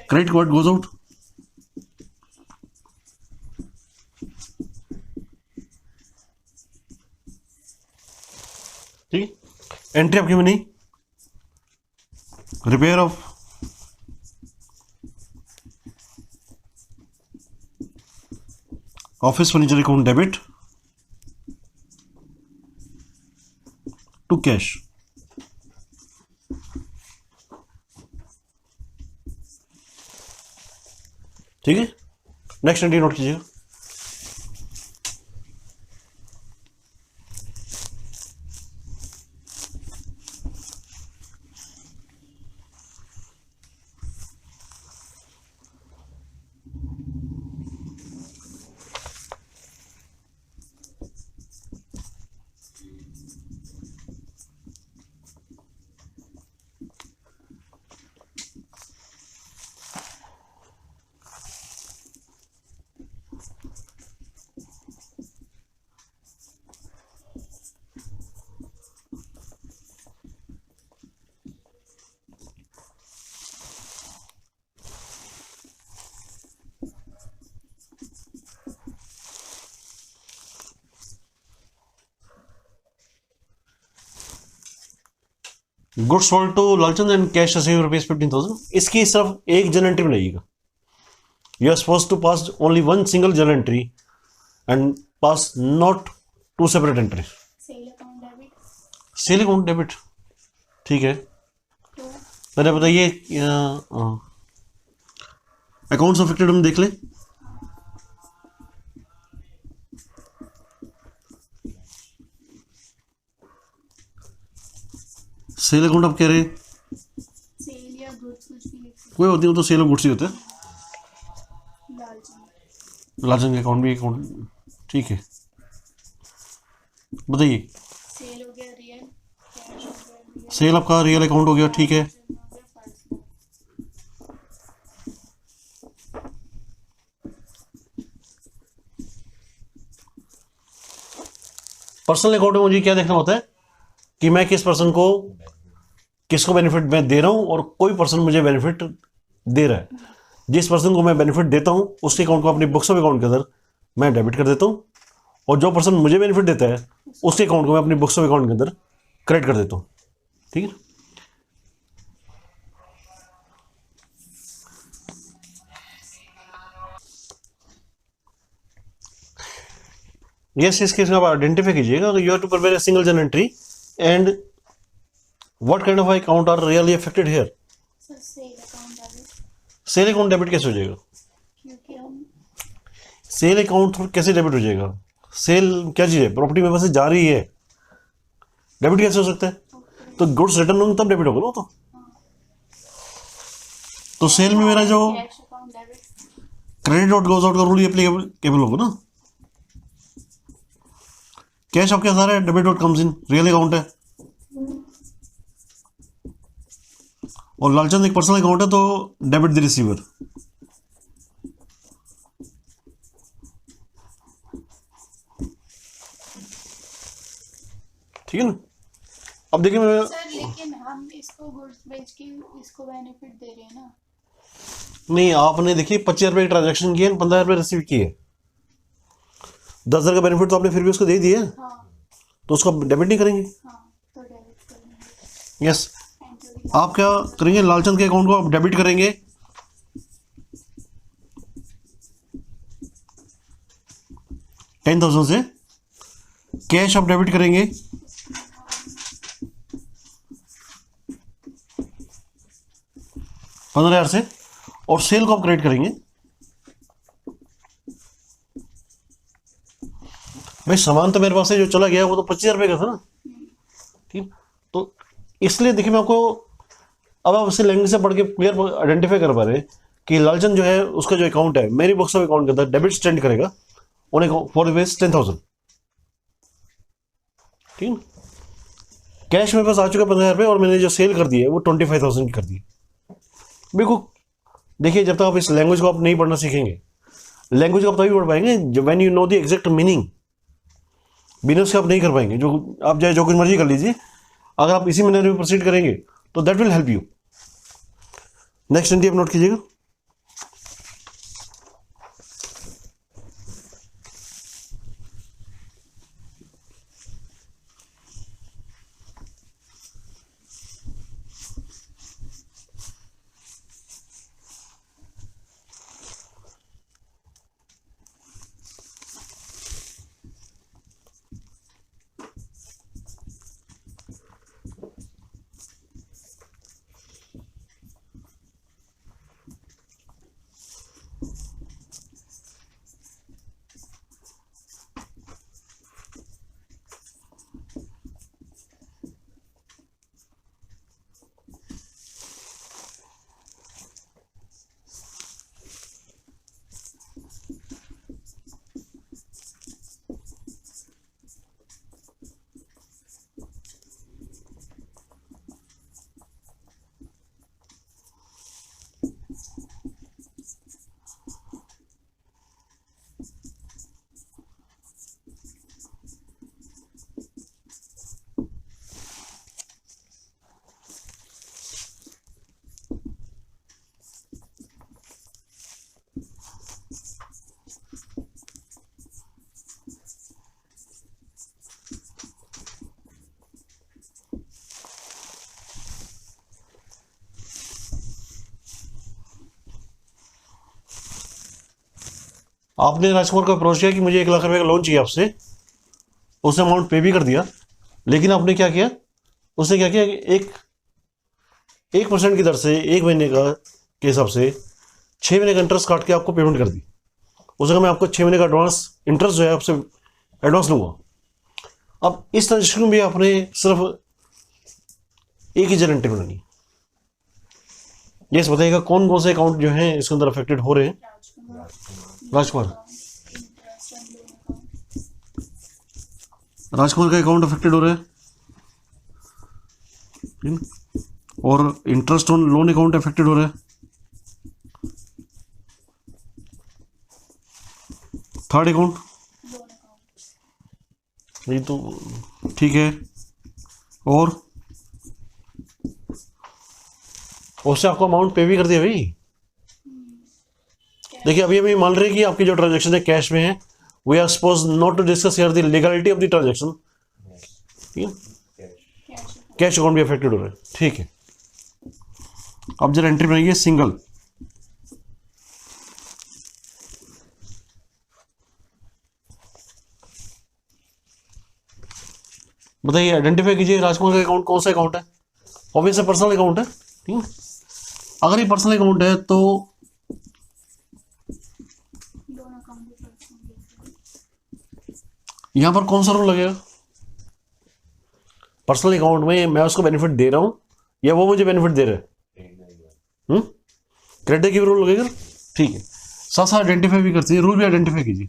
Credit card goes out. ठीक है, एंट्री आपकी बनी repair of office furniture account debit to cash. ठीक है, नेक्स्ट एंट्री नोट कीजिएगा। Goods sold to Lalchand and cash receive rupees 15,000। इसकी सिर्फ एक जर्नल एंट्री बनाइएगा। You are suppose to pass only one single journal entry and pass not two separate entry. Sale account debit sale account debit, ठीक है। To पहले बताइए accounts affected हम देख लें। सेल अकाउंट आप कह रहे हैं, सेल या गुड्स कुछ भी लिख सकते कोई होती है, वो तो सेल ऑफ गुड्स ही होता है। हैं। लालचंद लालचंद के अकाउंट भी अकाउंट, ठीक है। बताइए, सेल हो गया रियल, कैश हो गया रियल, सेल आपका रियल अकाउंट हो गया, ठीक है। ट्रांजैक्शन हो गया पर्सनल। पर्सनल अकाउंट में मुझे क्या देखना होता है कि मैं किस पर्सन को, किसको बेनिफिट मैं दे रहा हूं और कोई पर्सन मुझे बेनिफिट दे रहा है। जिस पर्सन को मैं बेनिफिट देता हूं उसके अकाउंट को अपनी बुक्स ऑफ अकाउंट के अंदर मैं डेबिट कर देता हूं, और जो पर्सन मुझे बेनिफिट देता है उसके अकाउंट को मैं अपनी बुक्स ऑफ अकाउंट के अंदर क्रेडिट कर देता हूं। ठीक है, यस, इस केस में आप आइडेंटिफाई कीजिएगा। You have to prepare a single journal entry and what kind of account are really affected here. Sir sale account debit, sale account debit कैसे हो जाएगा? क्योंकि हम सेल अकाउंट कैसे डेबिट हो जाएगा? सेल क्या चीज है? प्रॉपर्टी मेरे पास से जा रही है, डेबिट कैसे हो सकता है? तो गुड्स रिटर्न होंगे तब डेबिट होगा ना। तो सेल में मेरा जो cash account debit, credit out goes out का रूल एप्लीकेबल होगा ना। कैश आपके सारा है, debit out comes in, real account है। और लालचंद एक पर्सनल अकाउंट है, तो डेबिट द रिसीवर। ठीक है ना। अब देखिए मैं, सर लेकिन हम इसको गुड्स बेच के इसको बेनिफिट दे रहे हैं ना। नहीं, आपने देखिए 25,000 रुपये की ट्रांजेक्शन की है, 15,000 रुपये रिसीव किए, 10,000 का बेनिफिट तो आपने फिर भी उसको दे दिया, हाँ तो उसको डेबिट नहीं करेंगे। हाँ, तो डेबिट करेंगे। यस, एंट्री आप क्या करेंगे? लालचंद के अकाउंट को आप डेबिट करेंगे 10,000 से, कैश आप डेबिट करेंगे 15,000 से, और सेल को आप क्रेडिट करेंगे। भाई सामान तो मेरे पास से जो चला गया वो तो 25,000 रुपये का था ना। ठीक, तो इसलिए देखिए मैं आपको, अब आप इसे लैंग्वेज से पढ़ के क्लियर आइडेंटिफाई कर पा रहे हैं कि लालचंद जो है उसका जो अकाउंट है मेरी बुक्स ऑफ अकाउंट के अंदर डेबिट स्टैंड करेगा ऑन फॉर रुपीज 10,000। ठीक है, कैश मेरे पास आ चुका 15,000 और मैंने जो सेल कर दी है वो 25,000 की कर दी। बिल्कुल। देखिए, जब तक आप इस लैंग्वेज को आप नहीं पढ़ना सीखेंगे, लैंग्वेज को आप तभी पढ़ पाएंगे जब when you know the exact meaning. Business का आप नहीं कर पाएंगे, जो आप चाहे जो कुछ मर्जी कर लीजिए, अगर आप इसी मैनर में प्रोसीड करेंगे तो that will help you. Next entry आप नोट कीजिएगा। आपने राजकुमार को अप्रोच किया कि मुझे 1 लाख रुपए का लोन चाहिए आपसे, उसने अमाउंट पे भी कर दिया, लेकिन आपने क्या किया, उसने क्या किया कि 1% की दर से 1 महीने का के हिसाब से 6 महीने का इंटरेस्ट काट के आपको पेमेंट कर दी। उसने कहा मैं आपको 6 महीने का एडवांस इंटरेस्ट जो है आपसे एडवांस लूँगा। अब इस ट्रांजेक्शन में भी आपने सिर्फ एक ही गारंटी बनानी है। यस, बताइएगा कौन कौन से अकाउंट जो हैं इसके अंदर अफेक्टेड हो रहे हैं। राजकुमार, राजकुमार का अकाउंट अफेक्टेड हो रहा है, और interest on loan account affected हो रहा है। थर्ड अकाउंट ये तो ठीक है, और उससे आपको अमाउंट पे भी कर दिया भाई। देखिए, अभी अभी मान रहे हैं कि आपकी जो ट्रांजेक्शन है कैश में है, we are suppose not to discuss here the legality of the transaction. ठीक है, कैश अकाउंट भी अफेक्टेड हो रहा है। ठीक है, अब जरा एंट्री बनाइए सिंगल। बताइए, आइडेंटिफाई कीजिए राजकुमार का अकाउंट कौन सा अकाउंट है। ऑब्वियसली पर्सनल अकाउंट है। ठीक है, अगर ये पर्सनल अकाउंट है तो यहां पर कौन सा रूल लगेगा। पर्सनल अकाउंट में मैं उसको बेनिफिट दे रहा हूं या वो मुझे बेनिफिट दे रहा है। क्रेडिट की रूल लगेगा। ठीक है, साथ साथ आइडेंटिफाई भी करती है, रूल भी आइडेंटिफाई कीजिए।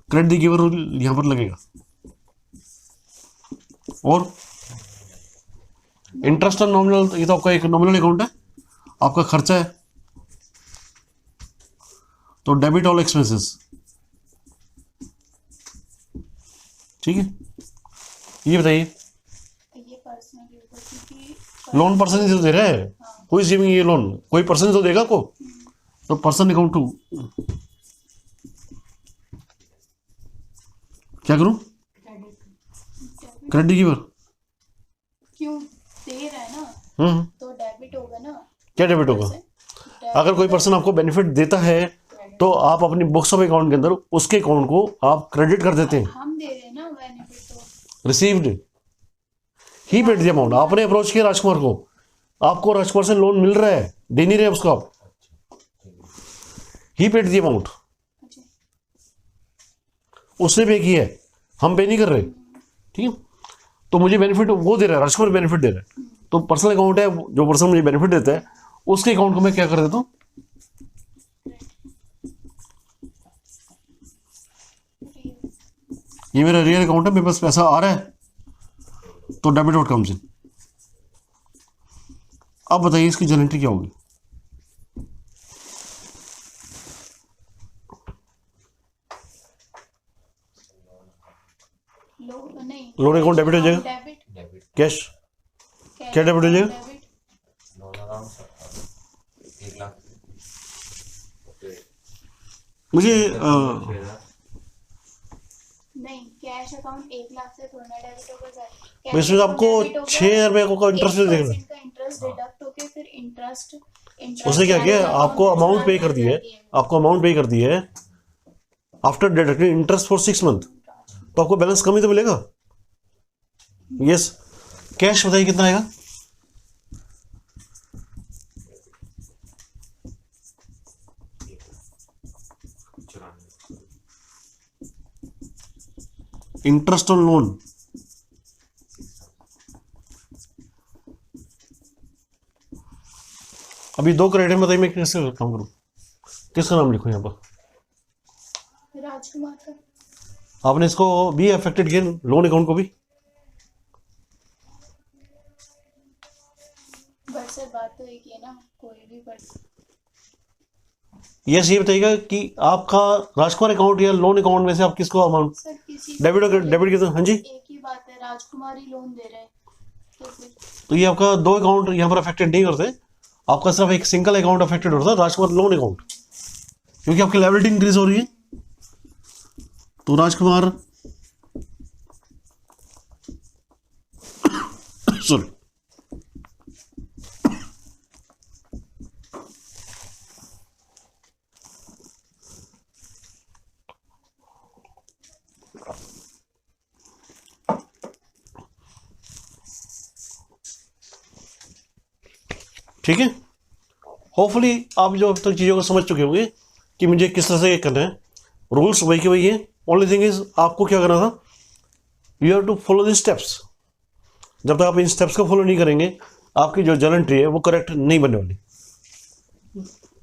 क्रेडिट गिवर रूल यहां पर लगेगा, और इंटरेस्ट ऑन नॉमिनल, ये तो आपका एक नॉमिनल अकाउंट है, आपका खर्चा है, तो डेबिट ऑल एक्सपेंसेस। ठीक है, ये बताइए, ये पर्सनल क्योंकि लोन पर्सन ही तो दे रहा है, कोई गिविंग ये लोन कोई पर्सन तो देगा को, तो पर्सन अकाउंट टू क्या करूं, क्रेडिट गिवर। क्यों दे रहा है ना, तो डेबिट होगा ना। क्या डेबिट होगा, अगर कोई पर्सन आपको बेनिफिट देता है तो आप अपनी बुक्स ऑफ अकाउंट के अंदर उसके अकाउंट को आप क्रेडिट कर देते हैं। हम दे रहे हैं ना बेनिफिट, तो received he paid the amount. आपने अप्रोच किया राजकुमार को, आपको राजकुमार से लोन मिल रहा है, दे नहीं रहे उसको आप, ही पेड द अमाउंट, अच्छा उसने पे किया है, हम पे नहीं कर रहे। ठीक है, तो मुझे बेनिफिट वो दे रहा है, राजकुमार बेनिफिट दे रहा है, तो पर्सनल अकाउंट है, जो पर्सन मुझे बेनिफिट देता है उसके अकाउंट को मैं क्या कर देता हूँ, ये मेरा रियल अकाउंट है, मेरे पास पैसा आ रहा है, तो डेबिट व्हाट कम्स इन। अब बताइए इसकी जर्नल एंट्री क्या होगी। नहीं, लोन अकाउंट डेबिट हो जाएगा, डेबिट डेबिट कैश क्या डेबिट हो जाएगा। Debit loan around 1 lakh. Okay मुझे नहीं, कैश अकाउंट 1 लाख से थोड़ा डेबिट होगा सर। इसमें तो आपको 6,000 रुपये का इंटरेस्ट देखना है। का इंटरेस्ट डिडक्ट होके फिर इंटरेस्ट उसने क्या किया, आपको अमाउंट पे कर दी है, आपको अमाउंट पे कर दी है after deducting interest for 6 month, तो आपको बैलेंस कम ही तो मिलेगा। यस, कैश बताइए कितना आएगा। इंटरेस्ट ऑन लोन अभी 2 क्रेडिट में बताइए, मैं कैसे काम करूं, किसका नाम लिखूं यहाँ पर। राजकुमार का। आपने इसको भी अफेक्टेड किया, लोन अकाउंट को भी। बट सर बात तो एक ही है ना, कोई भी पर यस, ये बताइएगा कि आपका राजकुमार अकाउंट या लोन अकाउंट में से आप किसको अमाउंट सर किसी डेबिट कितना। हाँ जी, एक ही बात है, राजकुमार ही लोन दे रहे हैं तो फिर तो ये आपका 2 अकाउंट यहाँ पर अफेक्टेड नहीं करते, आपका सिर्फ एक सिंगल अकाउंट अफेक्टेड होता है, राजकुमार लोन अकाउंट, क्योंकि आपकी लायबिलिटी इंक्रीज हो रही है। तो राजकुमार सॉरी, ठीक है। होपफुली आप जो अब तक चीज़ों को समझ चुके होंगे कि मुझे किस तरह से करना है। रूल्स वही के वही है, ओनली थिंग इज आपको क्या करना था, you have to follow the steps. जब तक आप इन स्टेप्स को फॉलो नहीं करेंगे, आपकी जो जर्नल एंट्री है वो करेक्ट नहीं बनने वाली।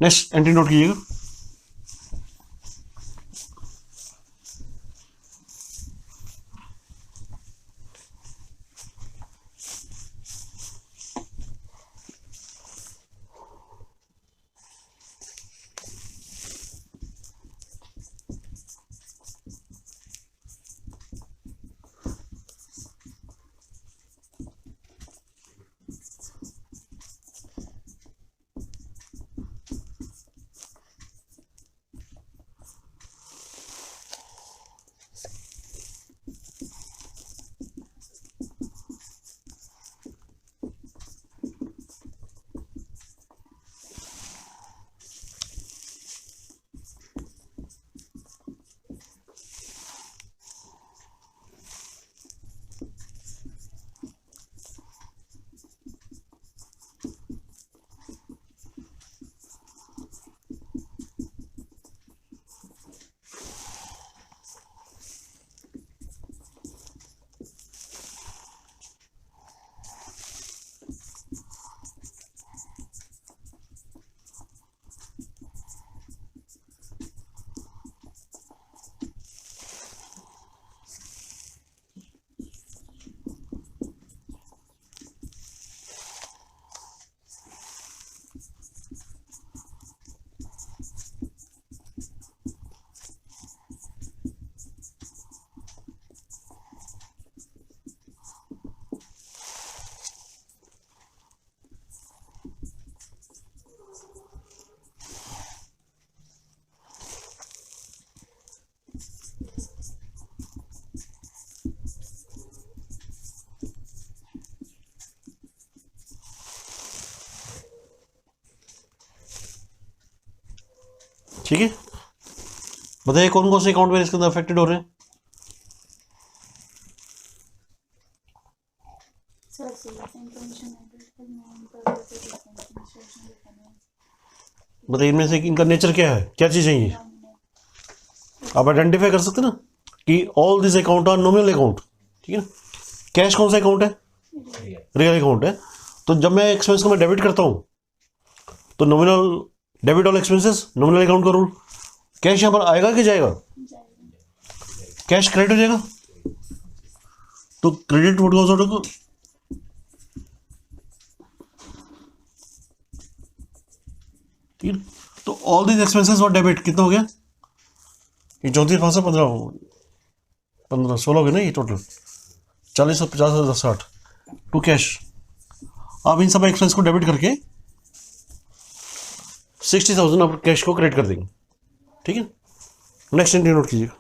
नेक्स्ट एंट्री नोट कीजिएगा। ठीक है, बताइए कौन कौन से अकाउंट में इसके अंदर अफेक्टेड हो रहे हैं। सर इंफॉर्मेशन बताइए इनमें से इनका नेचर क्या है, क्या चीज़ है ये, आप आइडेंटिफाई कर सकते ना कि all this account are nominal account. ठीक है ना, कैश कौन सा अकाउंट है, रियल अकाउंट है। तो जब मैं एक्सपेंस को मैं डेबिट करता हूँ तो nominal debit all expenses, nominal account का रूल। कैश यहाँ पर आएगा कि जाएगा, कैश क्रेडिट हो जाएगा, तो क्रेडिट वुड गोज आउट ठीक है। तो ऑल दीज एक्सपेंसेस और डेबिट कितना हो गया, ये 34,500 15 16 हो गया ना ये टोटल, 40 और 50 और 60 टू कैश। आप इन सब एक्सपेंस को डेबिट करके 60,000 आप कैश को क्रेडिट कर देंगे। ठीक है, नेक्स्ट एंट्री नोट कीजिए।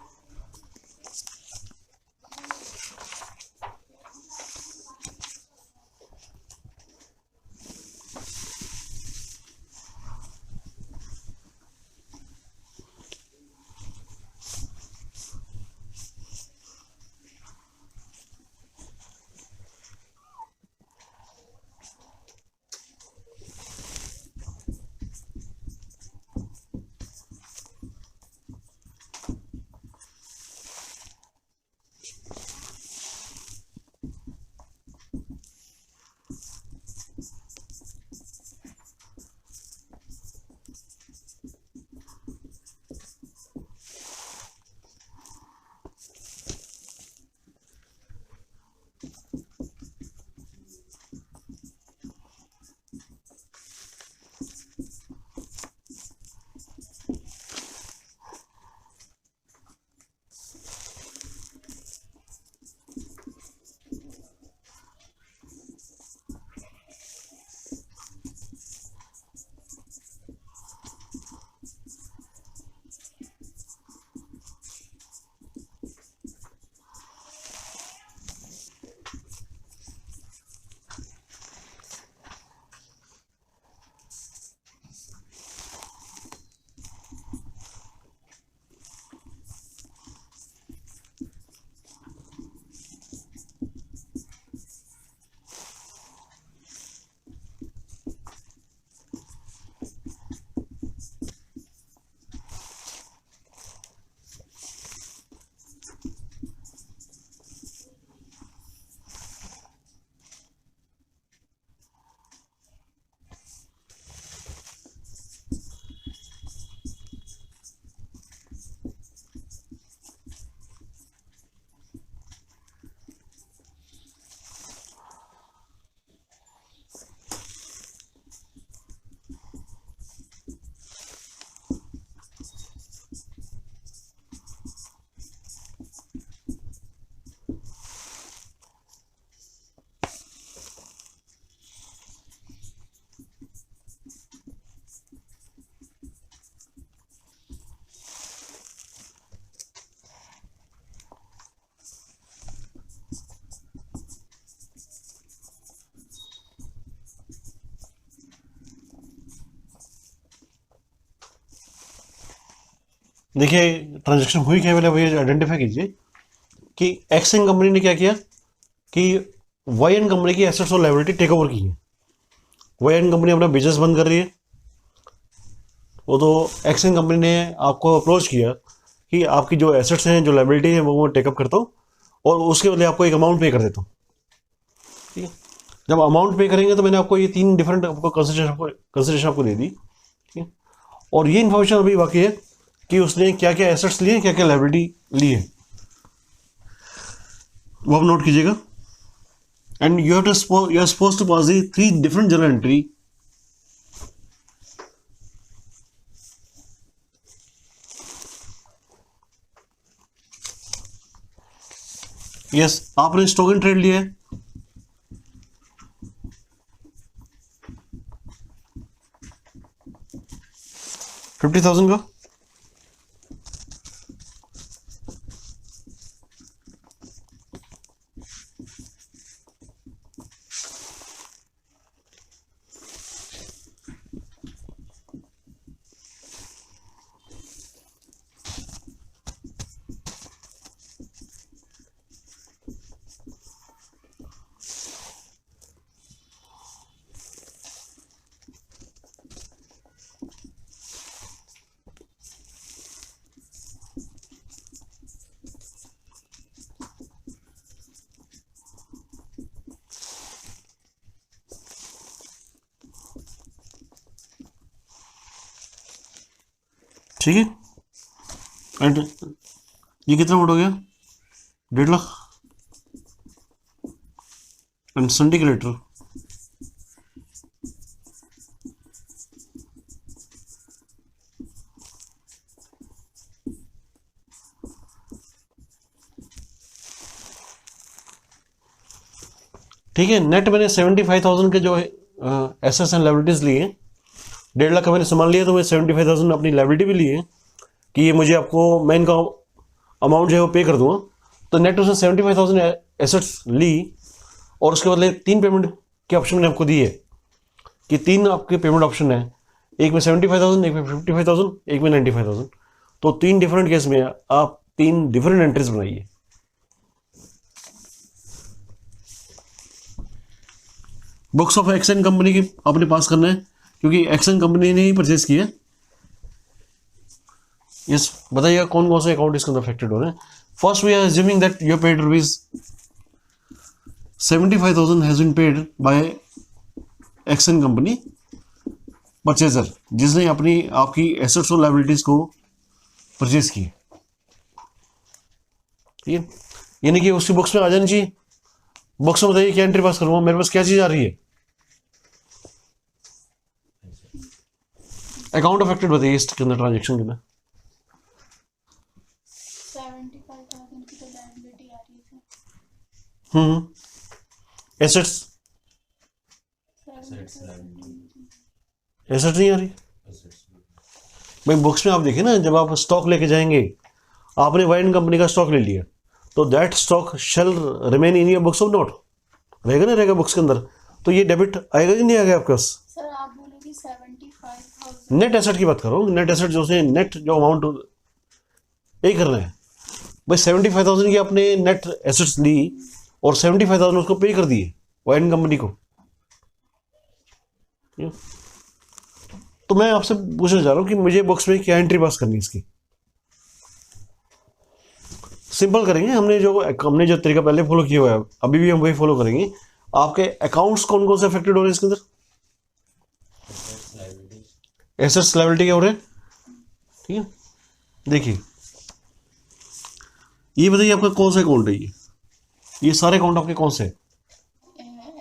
देखिए ट्रांजेक्शन हुई क्या पहले वही आइडेंटिफाई कीजिए कि एक्सिंग कंपनी ने क्या किया कि वाई एन कंपनी की एसेट्स और लायबिलिटी टेक ओवर की है। वाई एन कंपनी अपना बिजनेस बंद कर रही है, वो तो एक्सिंग कंपनी ने आपको अप्रोच किया कि आपकी जो एसेट्स हैं जो लायबिलिटी है वो टेकअप करता हूँ और उसके बदले आपको एक अमाउंट पे कर देता हूँ। ठीक है, जब अमाउंट पे करेंगे तो मैंने आपको ये 3 डिफरेंट आपको कंसिडरेशन आपको दे दी। ठीक है, और ये इन्फॉर्मेशन अभी बाकी है कि उसने क्या क्या एसेट्स लिए, क्या क्या लायबिलिटी ली है, वो आप नोट कीजिएगा। And you are suppose to pass the 3 different journal entry. Yes, आपने स्टॉक इन ट्रेड लिया है, $50,000 का। ठीक है, एंड ये कितना अमाउंट हो गया, 1.5 लाख। एंड सिंडिकेटर ठीक है, नेट मैंने 75,000 के जो एसेट्स एंड लायबिलिटीज लिए, 1.5 लाख का मैंने सामान लिया, तो मैं 75,000 अपनी लायबिलिटी भी ली है कि ये मुझे आपको मैं इनका अमाउंट जो है वो पे कर दूंगा। तो नेट उसने 75,000 एसेट्स ली और उसके बदले 3 पेमेंट के ऑप्शन मैंने आपको दिए कि 3 आपके पेमेंट ऑप्शन है, एक में 75,000, एक में 55,000, एक में 95,000। तो 3 डिफरेंट केस में आप 3 डिफरेंट एंट्रीज बनाइए। बुक्स ऑफ एक्सन कंपनी की आपने पास करना है क्योंकि एक्सन कंपनी ने ही परचेज किया है। यस, बताइएगा कौन कौन से अकाउंट इसके अंदर अफेक्टेड हो रहे हैं। First we are assuming that you paid rupees 75,000 has been paid by X and company purchaser, जिसने अपनी आपकी एसेट्स और लायबिलिटीज को परचेज की। ठीक है, यानी कि उसकी बुक्स में आ जानी चाहिए। बुक्स में बताइए क्या एंट्री पास करूंगा, मेरे पास क्या चीज आ रही है। अकाउंट अफेक्टेड बताइए इसके अंदर, ट्रांजेक्शन के अंदर। 75,000 की तो लायबिलिटी आ रही थी। एसेट्स, Assets, liability, एसेट्स नहीं आ रही assets, भाई। बुक्स में आप देखिए ना, जब आप स्टॉक लेके जाएंगे, आपने वाइन कंपनी का स्टॉक ले लिया, तो that stock shall remain in your books of note, रहेगा ना, रहेगा बुक्स के अंदर। तो ये डेबिट आएगा कि नहीं आएगा आपके पास। सर आप बोले कि 75,000। नेट एसेट की बात करो, नेट एसेट जो से नेट जो अमाउंट यही करना है भाई। 75,000 की आपने नेट एसेट्स ली और 75,000 उसको पे कर दिए वाइन कंपनी को। तो मैं आपसे पूछना चाह रहा हूं कि मुझे बुक्स में क्या एंट्री पास करनी है इसकी। सिंपल करेंगे, हमने जो तरीका पहले फॉलो किया हुआ है, अभी भी हम वही फॉलो करेंगे। आपके अकाउंट्स कौन कौन से अफेक्टेड हो रहे हैं इसके अंदर। assets, liability, एसेट्स लायबिलिटी क्या हो रहे हैं, ठीक है। देखिए ये बताइए आपका कौन सा अकाउंट है, ये सारे अकाउंट आपके कौन से हैं।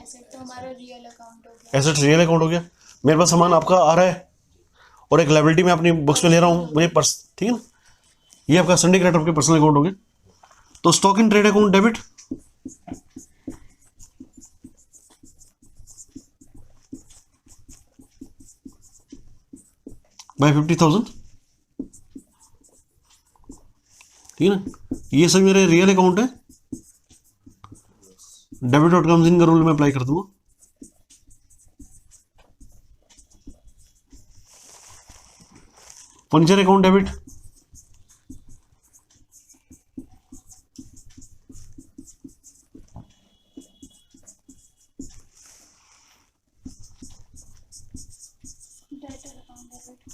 एसेट तो हमारा रियल अकाउंट हो गया। एसेट्स रियल अकाउंट हो गया, मेरे पास सामान आपका आ रहा है और एक लायबिलिटी में अपनी बुक्स में ले रहा हूँ मुझे पर्स, ठीक है ना। ये आपका संडे क्रेडिट आपके पर्सनल अकाउंट हो गया। तो stock in trade account debit, by 50,000, ठीक है ना। ये सब मेरे रियल अकाउंट है, डेबिट डॉट कम्स इन का रूल में अप्लाई कर दूंगा। Furniture account debit, debtor account debit.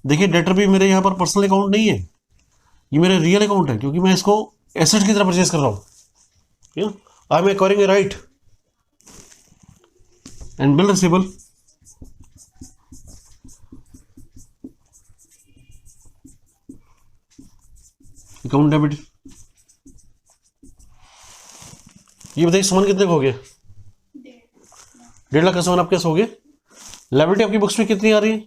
देखिए डेटर भी मेरे यहाँ पर पर्सनल अकाउंट नहीं है, ये मेरा रियल अकाउंट है क्योंकि मैं इसको एसेट की तरह परचेज कर रहा हूँ, ठीक है। I am acquiring A right and bill receivable, account debit. ये बताइए सामान कितने का हो गया। 1.5 लाख का सामान आपके पास हो गया। लायबिलिटी आपकी बुक्स में कितनी आ रही है,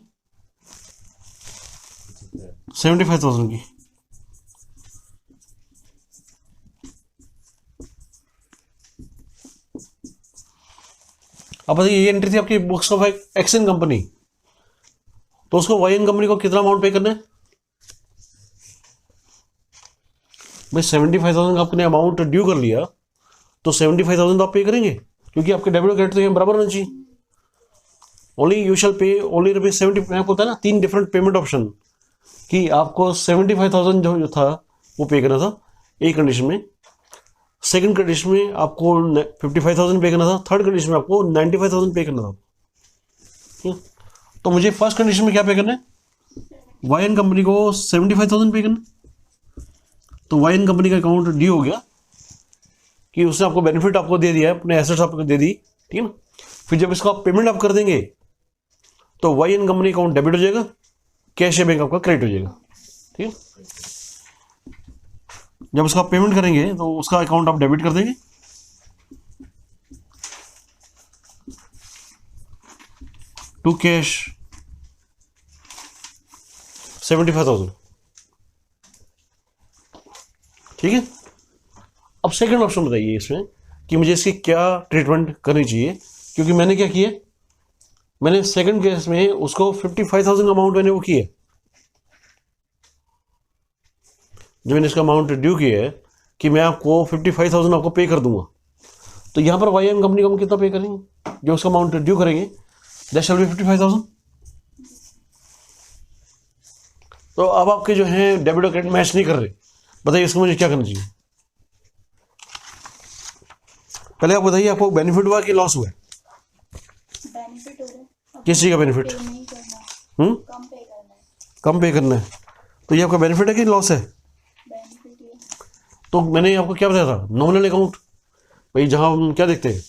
75,000 की। अब बताइए ये एंट्री थी आपकी बुक्स ऑफ एक्सन कंपनी, तो उसको वाईएन कंपनी को कितना अमाउंट पे करना है भाई। 75,000 का आपने अमाउंट ड्यू कर लिया, तो 75,000 तो आप पे करेंगे क्योंकि आपके डेबिट और क्रेडिट तो ये बराबर होना चाहिए। ओनली यू शैल पे ओनली रुपीज 70। आपको होता है ना 3 डिफरेंट पेमेंट ऑप्शन कि आपको 75,000 जो था वो पे करना था एक कंडीशन में, सेकंड कंडीशन में आपको 55,000 पे करना था, थर्ड कंडीशन में आपको 95,000 पे करना था, ठीक है? तो मुझे फर्स्ट कंडीशन में क्या पे करना है, वाईएन कंपनी को 75,000 पे करना। तो वाईएन कंपनी का अकाउंट ड्यू हो गया कि उसने आपको बेनिफिट आपको दे दिया है, अपने एसेट्स आपको दे दी, ठीक है ना। फिर जब इसका पेमेंट आप कर देंगे तो वाईएन कंपनी अकाउंट डेबिट हो जाएगा, कैश बैंक आपका क्रेडिट हो जाएगा, ठीक है। जब उसका पेमेंट करेंगे तो उसका अकाउंट आप डेबिट कर देंगे, टू कैश 75,000, ठीक है। अब सेकंड ऑप्शन बताइए इसमें कि मुझे इसकी क्या ट्रीटमेंट करनी चाहिए, क्योंकि मैंने क्या किया, मैंने सेकंड केस में उसको 55,000 अमाउंट मैंने वो किया, जो मैंने इसका अमाउंट ड्यू किया है कि मैं आपको 55,000 आपको पे कर दूंगा, तो यहाँ पर YN कंपनी को हम कितना पे करेंगे, जो उसका अमाउंट ड्यू करेंगे दैट शैल बी 55,000। तो अब आपके जो हैं डेबिट और क्रेडिट मैच नहीं कर रहे, बताइए इसको मुझे क्या करना चाहिए। पहले आप बताइए आपको बेनिफिट हुआ कि लॉस हुआ है? बेनिफिट हो रहा है। किस चीज़ का बेनिफिट? पे नहीं करना, कम पे करना है। कम पे करना है, तो ये आपका बेनिफिट है कि लॉस है? बेनिफिट ये तो मैंने आपको क्या बताया था, नॉमिनल अकाउंट। भाई जहाँ हम क्या देखते हैं,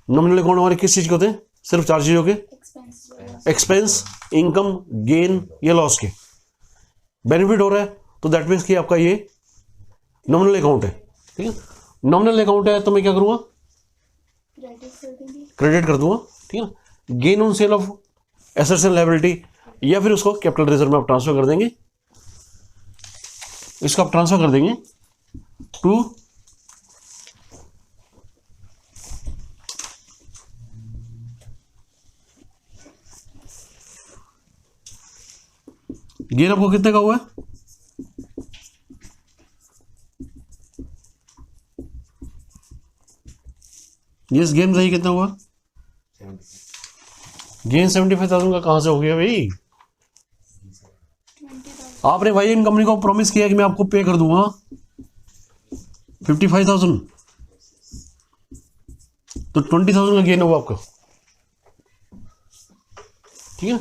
नॉमिनल अकाउंट हमारे किस चीज़ के होते हैं, सिर्फ चार चीज़ों के, एक्सपेंस जो है। एक्सपेंस, इनकम, गेन या लॉस के। बेनिफिट हो रहा है तो दैट मीन्स कि आपका ये नॉमिनल अकाउंट है, ठीक है। नॉमिनल अकाउंट है तो मैं क्या करूँगा, क्रेडिट कर देंगे। क्रेडिट कर दूंगा, ठीक है ना। Gain on sale of assets and liability, या फिर उसको कैपिटल रिजर्व में आप ट्रांसफर कर देंगे, इसको आप ट्रांसफर कर देंगे टू गेन। आपको कितने का हुआ है, यस गेन बताइए कितना हुआ? गेन 75,000 का कहां से हो गया भाई? 20,000। आपने भाई इन कंपनी को प्रॉमिस किया कि मैं आपको पे कर दूंगा 55,000, तो 20,000 का गेन हुआ आपका, ठीक है।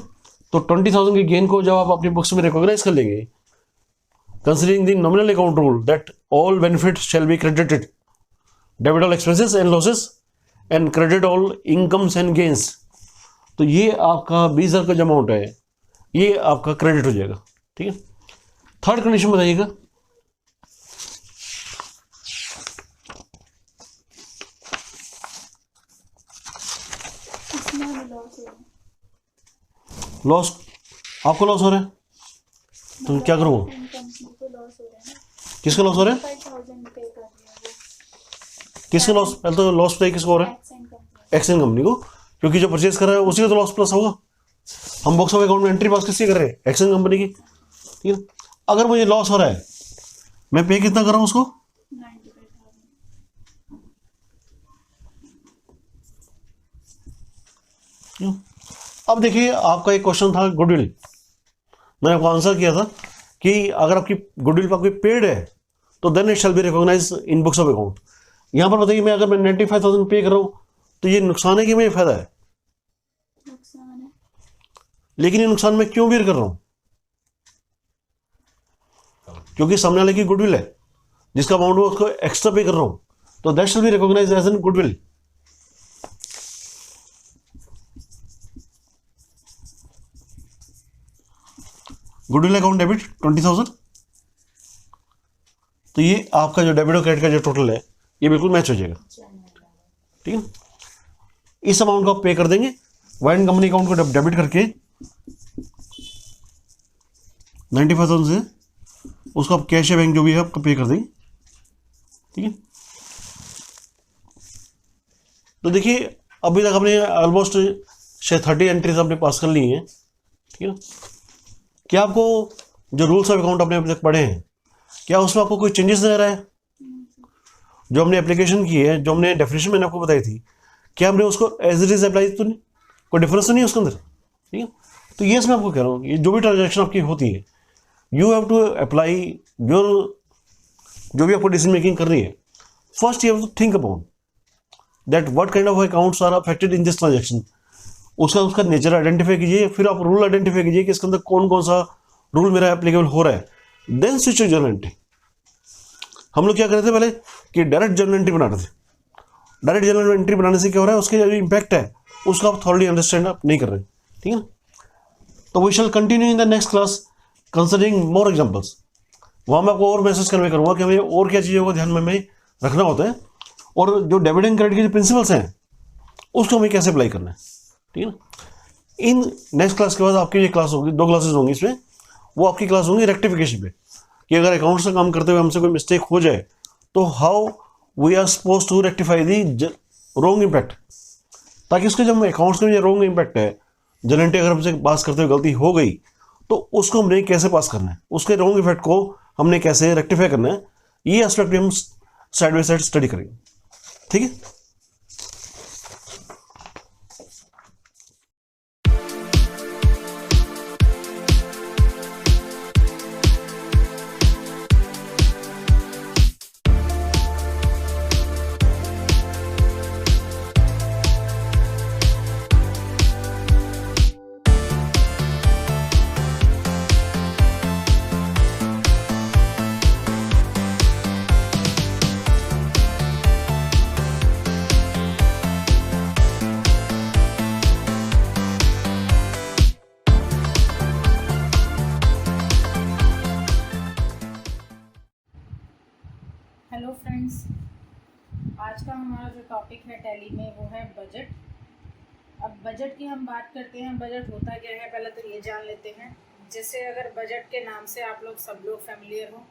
तो 20,000 के गेन को जब आप अपनी बुक्स में रिकॉग्नाइज कर लेंगे, considering the nominal account rule that all benefit shall be credited, debit all expenses and losses and credit all incomes and gains, तो ये आपका 20,000 का जो अमाउंट है ये आपका क्रेडिट हो जाएगा, ठीक है। थर्ड कंडीशन बताइएगा, इसमें हमें लॉस हो रहा है। लॉस, आपको लॉस हो रहा है तो क्या करूँगा? इन कंपनी को लॉस हो रहा है ना। किसका लॉस हो रहा है? 5,000 पे कर दिया वो। किसका लॉस? पहले तो लॉस बताइए किसको हो रहा है? Accent company. एक्सन कंपनी को, क्योंकि जो परचेज कर रहा है उसी का तो लॉस प्लस होगा। हम बुक्स ऑफ अकाउंट में एंट्री पास किसकी कर रहे हैं? एक्सन कंपनी की, ठीक है। अगर मुझे लॉस हो रहा है, मैं पे कितना कर रहा हूँ उसको? 95,000। क्यों? अब देखिए आपका एक क्वेश्चन था गुडविल, मैंने आपको आंसर किया था कि अगर आपकी गुडविल पर कोई पेड है तो then it shall be recognise in books of account. यहाँ पर बताइए मैं अगर मैं 95,000 पे कर रहा हूँ तो ये नुकसान है कि मुझे फायदा है? नुकसान है। लेकिन ये नुकसान मैं क्यों बेयर कर रहा हूँ? क्योंकि सामने वाले की गुडविल है, जिसका अमाउंट है उसको एक्स्ट्रा पे कर रहा हूँ, तो that shall be recognise as an goodwill. Goodwill account debit 20,000, तो ये आपका जो डेबिट और क्रेडिट का जो टोटल है ये बिल्कुल मैच हो जाएगा, ठीक है। इस अमाउंट को आप पे कर देंगे, वाइन कंपनी अकाउंट को डेबिट करके 95,000 से उसको आप कैश या बैंक जो भी है आपको पे कर देंगे, ठीक है। तो देखिए अभी तक हमने ऑलमोस्ट 30 एंट्रीज आपने पास कर ली हैं, ठीक है। क्या आपको जो रूल्स ऑफ अकाउंट आपने अभी तक पढ़े हैं, क्या उसमें आपको कोई चेंजेस नजर आया? जो हमने एप्लीकेशन की है, जो हमने डेफिनेशन मैंने आपको बताई थी, क्या हमने उसको एज इट इज अप्लाई तो नहीं, कोई डिफरेंस तो नहीं है उसके अंदर, ठीक है। तो ये मैं आपको कह रहा हूँ, ये जो भी ट्रांजेक्शन आपकी होती है you have to apply your, जो भी आपको डिसीजन मेकिंग करनी है, first you have to think about that what kind of accounts are affected in this transaction. उसका नेचर आइडेंटिफाई कीजिए, फिर आप रूल आइडेंटिफाई कीजिए कि इसके अंदर कौन कौन सा रूल मेरा एप्लीकेबल हो रहा है, then switch to journal entry. हम लोग क्या करते थे पहले कि डायरेक्ट जर्नल एंट्री बनाते थे। डायरेक्ट जर्नल एंट्री बनाने से क्या हो रहा है, उसके जो इम्पैक्ट है उसको आप थॉरली अंडरस्टैंड आप नहीं कर रहे, ठीक है ना। तो we shall continue in the next class considering more examples. वहाँ मैं आपको और मैसेज कन्वे करूँगा कि हमें और क्या चीज़ों को ध्यान में हमें रखना होता है, और जो डेबिट एंड क्रेडिट के जो प्रिंसिपल्स हैं उसको हमें कैसे अप्लाई करना है, ठीक है ना। इन नेक्स्ट क्लास के बाद आपकी ये क्लास होगी, 2 क्लासेस होंगी इसमें, वो आपकी क्लास होंगी रेक्टिफिकेशन पे, कि अगर अकाउंट्स का काम करते हुए हमसे कोई मिस्टेक हो जाए तो how we are suppose to rectify the wrong impact, ताकि उसके जब अकाउंट्स में जो रॉन्ग इम्पैक्ट है, जनरेंटी अगर हमसे पास करते हुए गलती हो गई तो उसको हमने कैसे पास करना है, उसके रॉन्ग इफेक्ट को हमने कैसे रेक्टिफाई करना है, ये एस्पेक्ट भी हम साइड बाई साइड स्टडी करेंगे। ठीक है। हेलो फ्रेंड्स, आज का हमारा जो टॉपिक है टैली में वो है बजट। अब बजट की हम बात करते हैं, बजट होता क्या है पहले तो ये जान लेते हैं। जैसे अगर बजट के नाम से आप लोग सब लोग फैमिलियर हो,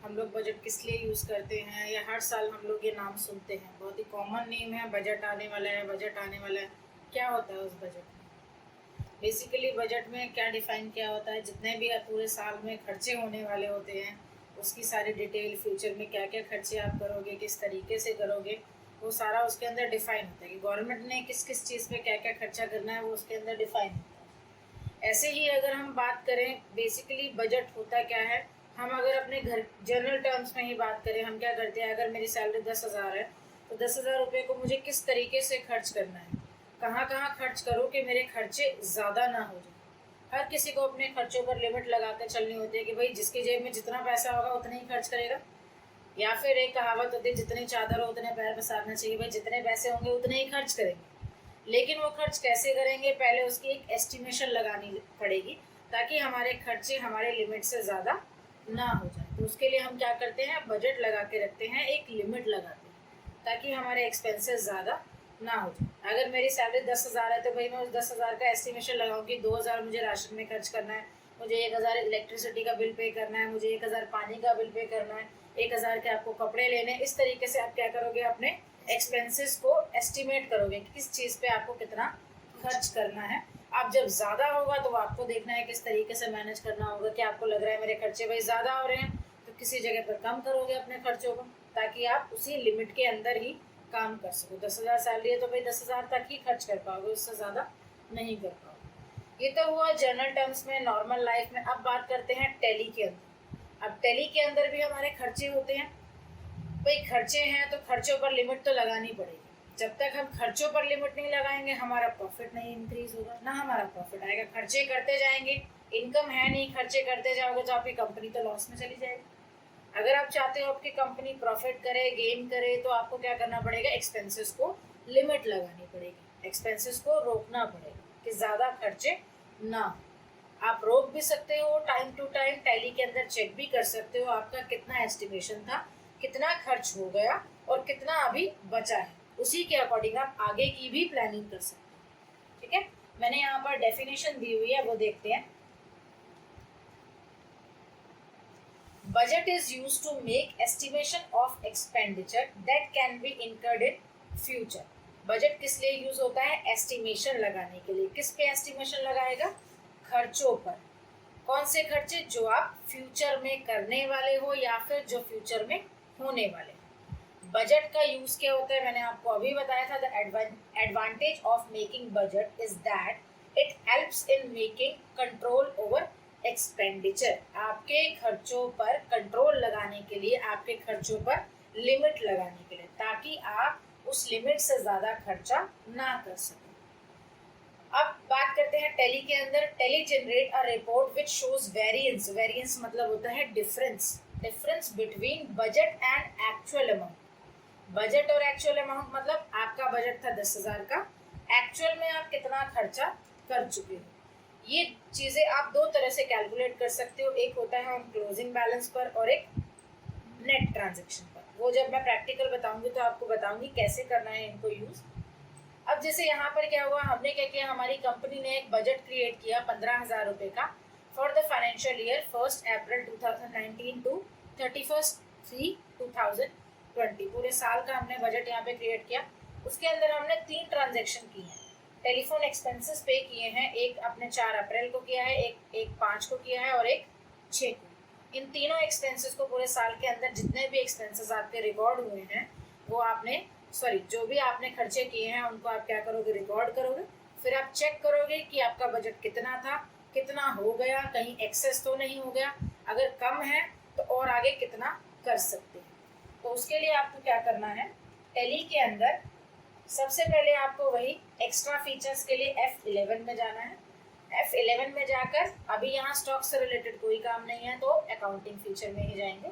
हम लोग बजट किस लिए यूज़ करते हैं या हर साल हम लोग ये नाम सुनते हैं, बहुत ही कॉमन नेम है, बजट आने वाला है, बजट आने वाला है। क्या होता है उस बजट में? बेसिकली बजट में क्या डिफ़ाइन किया होता है, जितने भी पूरे साल में खर्चे होने वाले होते हैं उसकी सारी डिटेल, फ्यूचर में क्या क्या खर्चे आप करोगे, किस तरीके से करोगे, वो सारा उसके अंदर डिफ़ाइन होता है कि गवर्नमेंट ने किस किस चीज़ पे क्या क्या खर्चा करना है वो उसके अंदर डिफ़ाइन होता है। ऐसे ही अगर हम बात करें बेसिकली बजट होता क्या है, हम अगर अपने घर जनरल टर्म्स में ही बात करें, हम क्या करते हैं, अगर मेरी सैलरी 10,000 है तो 10,000 रुपये को मुझे किस तरीके से खर्च करना है, कहाँ कहाँ खर्च करो कि मेरे खर्चे ज़्यादा ना हो जाए। हर किसी को अपने खर्चों पर लिमिट लगा कर चलनी होती है कि भाई जिसकी जेब में जितना पैसा होगा उतना ही खर्च करेगा। या फिर एक कहावत होती है, जितनी चादर हो उतने पैर पसारना चाहिए, भाई जितने पैसे होंगे उतने ही खर्च करेंगे। लेकिन वो खर्च कैसे करेंगे, पहले उसकी एक एस्टिमेशन लगानी पड़ेगी ताकि हमारे खर्चे हमारे लिमिट से ज़्यादा ना हो जाए। तो उसके लिए हम क्या करते हैं, बजट लगा के रखते हैं, एक लिमिट लगाते हैं ताकि हमारे एक्सपेंसेस ज़्यादा ना हो जाए। अगर मेरी सैलरी 10,000 है तो भाई मैं उस 10,000 का एस्टिमेशन लगाऊँ कि 2,000 मुझे राशन में खर्च करना है, मुझे 1,000 इलेक्ट्रिसिटी का बिल पे करना है, मुझे 1,000 पानी का बिल पे करना है, 1,000 के आपको कपड़े लेने। इस तरीके से आप क्या करोगे, अपने एक्सपेंसेस को एस्टिमेट करोगे कि किस चीज़ पे आपको कितना खर्च करना है। आप जब ज़्यादा होगा तो आपको देखना है किस तरीके से मैनेज करना होगा कि आपको लग रहा है मेरे खर्चे भाई ज़्यादा हो रहे हैं, तो किसी जगह पर कम करोगे अपने खर्चों को ताकि आप उसी लिमिट के अंदर ही काम कर सको। 10,000 सैलरी है तो भाई 10,000 तक ही खर्च कर पाओगे, उससे ज़्यादा नहीं कर पाओगे। ये तो हुआ जनरल टर्म्स में, नॉर्मल लाइफ में। अब बात करते हैं टैली के अंदर। अब टैली के अंदर भी हमारे खर्चे होते हैं। भाई खर्चे हैं तो खर्चों पर लिमिट तो लगानी पड़ेगी। जब तक हम खर्चों पर लिमिट नहीं लगाएंगे हमारा प्रॉफिट नहीं इंक्रीज होगा, ना हमारा प्रॉफिट आएगा। खर्चे करते जाएंगे, इनकम है नहीं, खर्चे करते जाओगे तो आपकी कंपनी तो लॉस में चली जाएगी। अगर आप चाहते हो आपकी कंपनी प्रॉफिट करे, गेन करे, तो आपको क्या करना पड़ेगा, एक्सपेंसेस को लिमिट लगानी पड़ेगी, एक्सपेंसेस को रोकना पड़ेगा कि ज़्यादा खर्चे ना। आप रोक भी सकते हो, टाइम टू टाइम टैली के अंदर चेक भी कर सकते हो आपका कितना एस्टिमेशन था, कितना खर्च हो गया और कितना अभी बचा है। उसी के अकॉर्डिंग आप आगे की भी प्लानिंग कर सकते हैं। ठीक है, मैंने यहाँ पर डेफिनेशन दी हुई है, वो देखते हैं। Budget is used to make estimation of expenditure that can be incurred in future. Budget किस लिए यूज होता है, एस्टिमेशन लगाने के लिए। किस पे एस्टिमेशन लगाएगा, खर्चों पर। कौन से खर्चे, जो आप फ्यूचर में करने वाले हो या फिर जो फ्यूचर में होने वाले हो। बजट का यूज क्या होता है, मैंने आपको अभी बताया था। The advantage of making budget is that it helps in making control over expenditure. आपके खर्चों पर कंट्रोल लगाने के लिए, आपके खर्चों पर लिमिट लगाने के लिए, ताकि आप उस लिमिट से ज़्यादा खर्चा ना कर सकें। अब बात करते हैं टैली के अंदर। Tally generate a report which shows variance. Variance मतलब होता है difference between budget and actual amount. Budget और एक्चुअल अमाउंट मतलब आपका बजट था 10,000 का, एक्चुअल में आप कितना खर्चा कर चुके हो। ये चीज़ें आप दो तरह से कैलकुलेट कर सकते हो, एक होता है ऑन क्लोजिंग बैलेंस पर और एक नेट ट्रांजैक्शन पर। वो जब मैं प्रैक्टिकल बताऊंगी तो आपको बताऊंगी कैसे करना है इनको यूज़। अब जैसे यहाँ पर क्या हुआ, हमने क्या किया, हमारी कंपनी ने एक बजट क्रिएट किया 15,000 रुपये का for the financial year 1 April 2019 to 31/3/2020। 20 पूरे साल का हमने बजट यहाँ पे क्रिएट किया। उसके अंदर हमने 3 ट्रांजेक्शन की हैं। टेलीफोन एक्सपेंसेस पे किए हैं, एक अपने 4 अप्रैल को किया है, एक 5 को किया है और एक 6 को। इन तीनों एक्सपेंसेस को पूरे साल के अंदर जितने भी एक्सपेंसेस आपके रिकॉर्ड हुए हैं वो आपने जो भी आपने खर्चे किए हैं उनको आप क्या करोगे, रिकॉर्ड करोगे। फिर आप चेक करोगे कि आपका बजट कितना था, कितना हो गया, कहीं एक्सेस तो नहीं हो गया, अगर कम है तो और आगे कितना कर सकते हैं। तो उसके लिए आपको क्या करना है, टैली के अंदर सबसे पहले आपको वही एक्स्ट्रा फीचर्स के लिए F11 में जाना है। F11 में जाकर अभी यहाँ स्टॉक से रिलेटेड कोई काम नहीं है तो अकाउंटिंग फीचर में ही जाएंगे।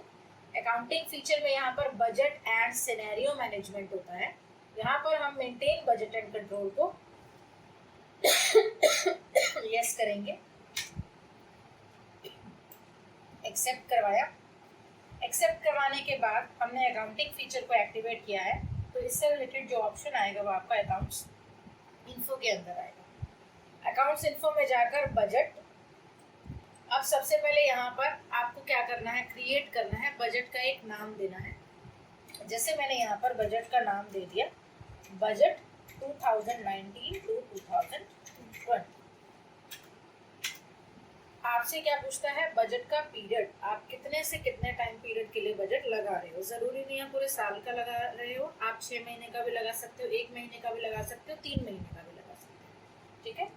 अकाउंटिंग फीचर में यहाँ पर बजट एंड सिनेरियो मैनेजमेंट होता है। यहाँ पर हम मेंटेन बजट एंड कंट्रोल को यस करेंगे, एक्सेप्ट करवाया। एक्सेप्ट करवाने के बाद हमने अकाउंटिंग फीचर को एक्टिवेट किया है तो इससे रिलेटेड जो ऑप्शन आएगा वो आपका अकाउंट्स इन्फो के अंदर आएगा। अकाउंट्स इन्फो में जाकर बजट, अब सबसे पहले यहाँ पर आपको क्या करना है, क्रिएट करना है, बजट का एक नाम देना है। जैसे मैंने यहाँ पर बजट का नाम दे दिया बजट 2019 to 2020। आपसे क्या पूछता है, बजट का पीरियड, आप कितने से कितने टाइम पीरियड के लिए बजट लगा रहे हो। जरूरी नहीं है पूरे साल का लगा रहे हो, आप 6 महीने का भी लगा सकते हो, 1 महीने का भी लगा सकते हो, 3 महीने का भी लगा सकते हो। ठीक है,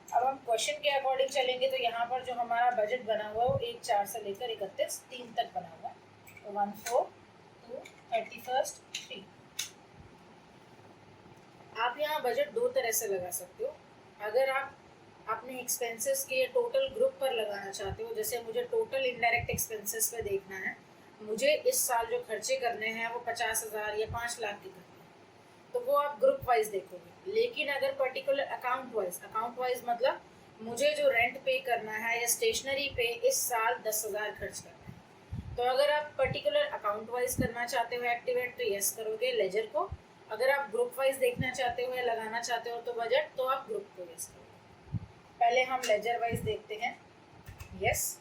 अब हम क्वेश्चन के अकॉर्डिंग चलेंगे तो यहाँ पर जो हमारा बजट बना हुआ है वो 1/4 से लेकर 31/3 तक बना हुआ है। तो 1/4 to 31/3। आप यहाँ बजट 2 तरह से लगा सकते हो। अगर आप अपने एक्सपेंसेस के टोटल ग्रुप पर लगाना चाहते हो, जैसे मुझे टोटल इनडायरेक्ट एक्सपेंसेस पे देखना है, मुझे इस साल जो खर्चे करने हैं वो 50,000 या 5 लाख के करने हैं, तो वो आप ग्रुप वाइज देखोगे। लेकिन अगर पर्टिकुलर अकाउंट वाइज मतलब मुझे जो रेंट पे करना है या स्टेशनरी पे इस साल 10,000 खर्च करना है, तो अगर आप पर्टिकुलर अकाउंट वाइज करना चाहते हो एक्टिवेट तो यस करोगे लेजर को। अगर आप ग्रुप वाइज देखना चाहते हो या लगाना चाहते हो तो बजट, तो आप ग्रुप को यस करोगे। पहले हम लेजर वाइज देखते हैं, यस।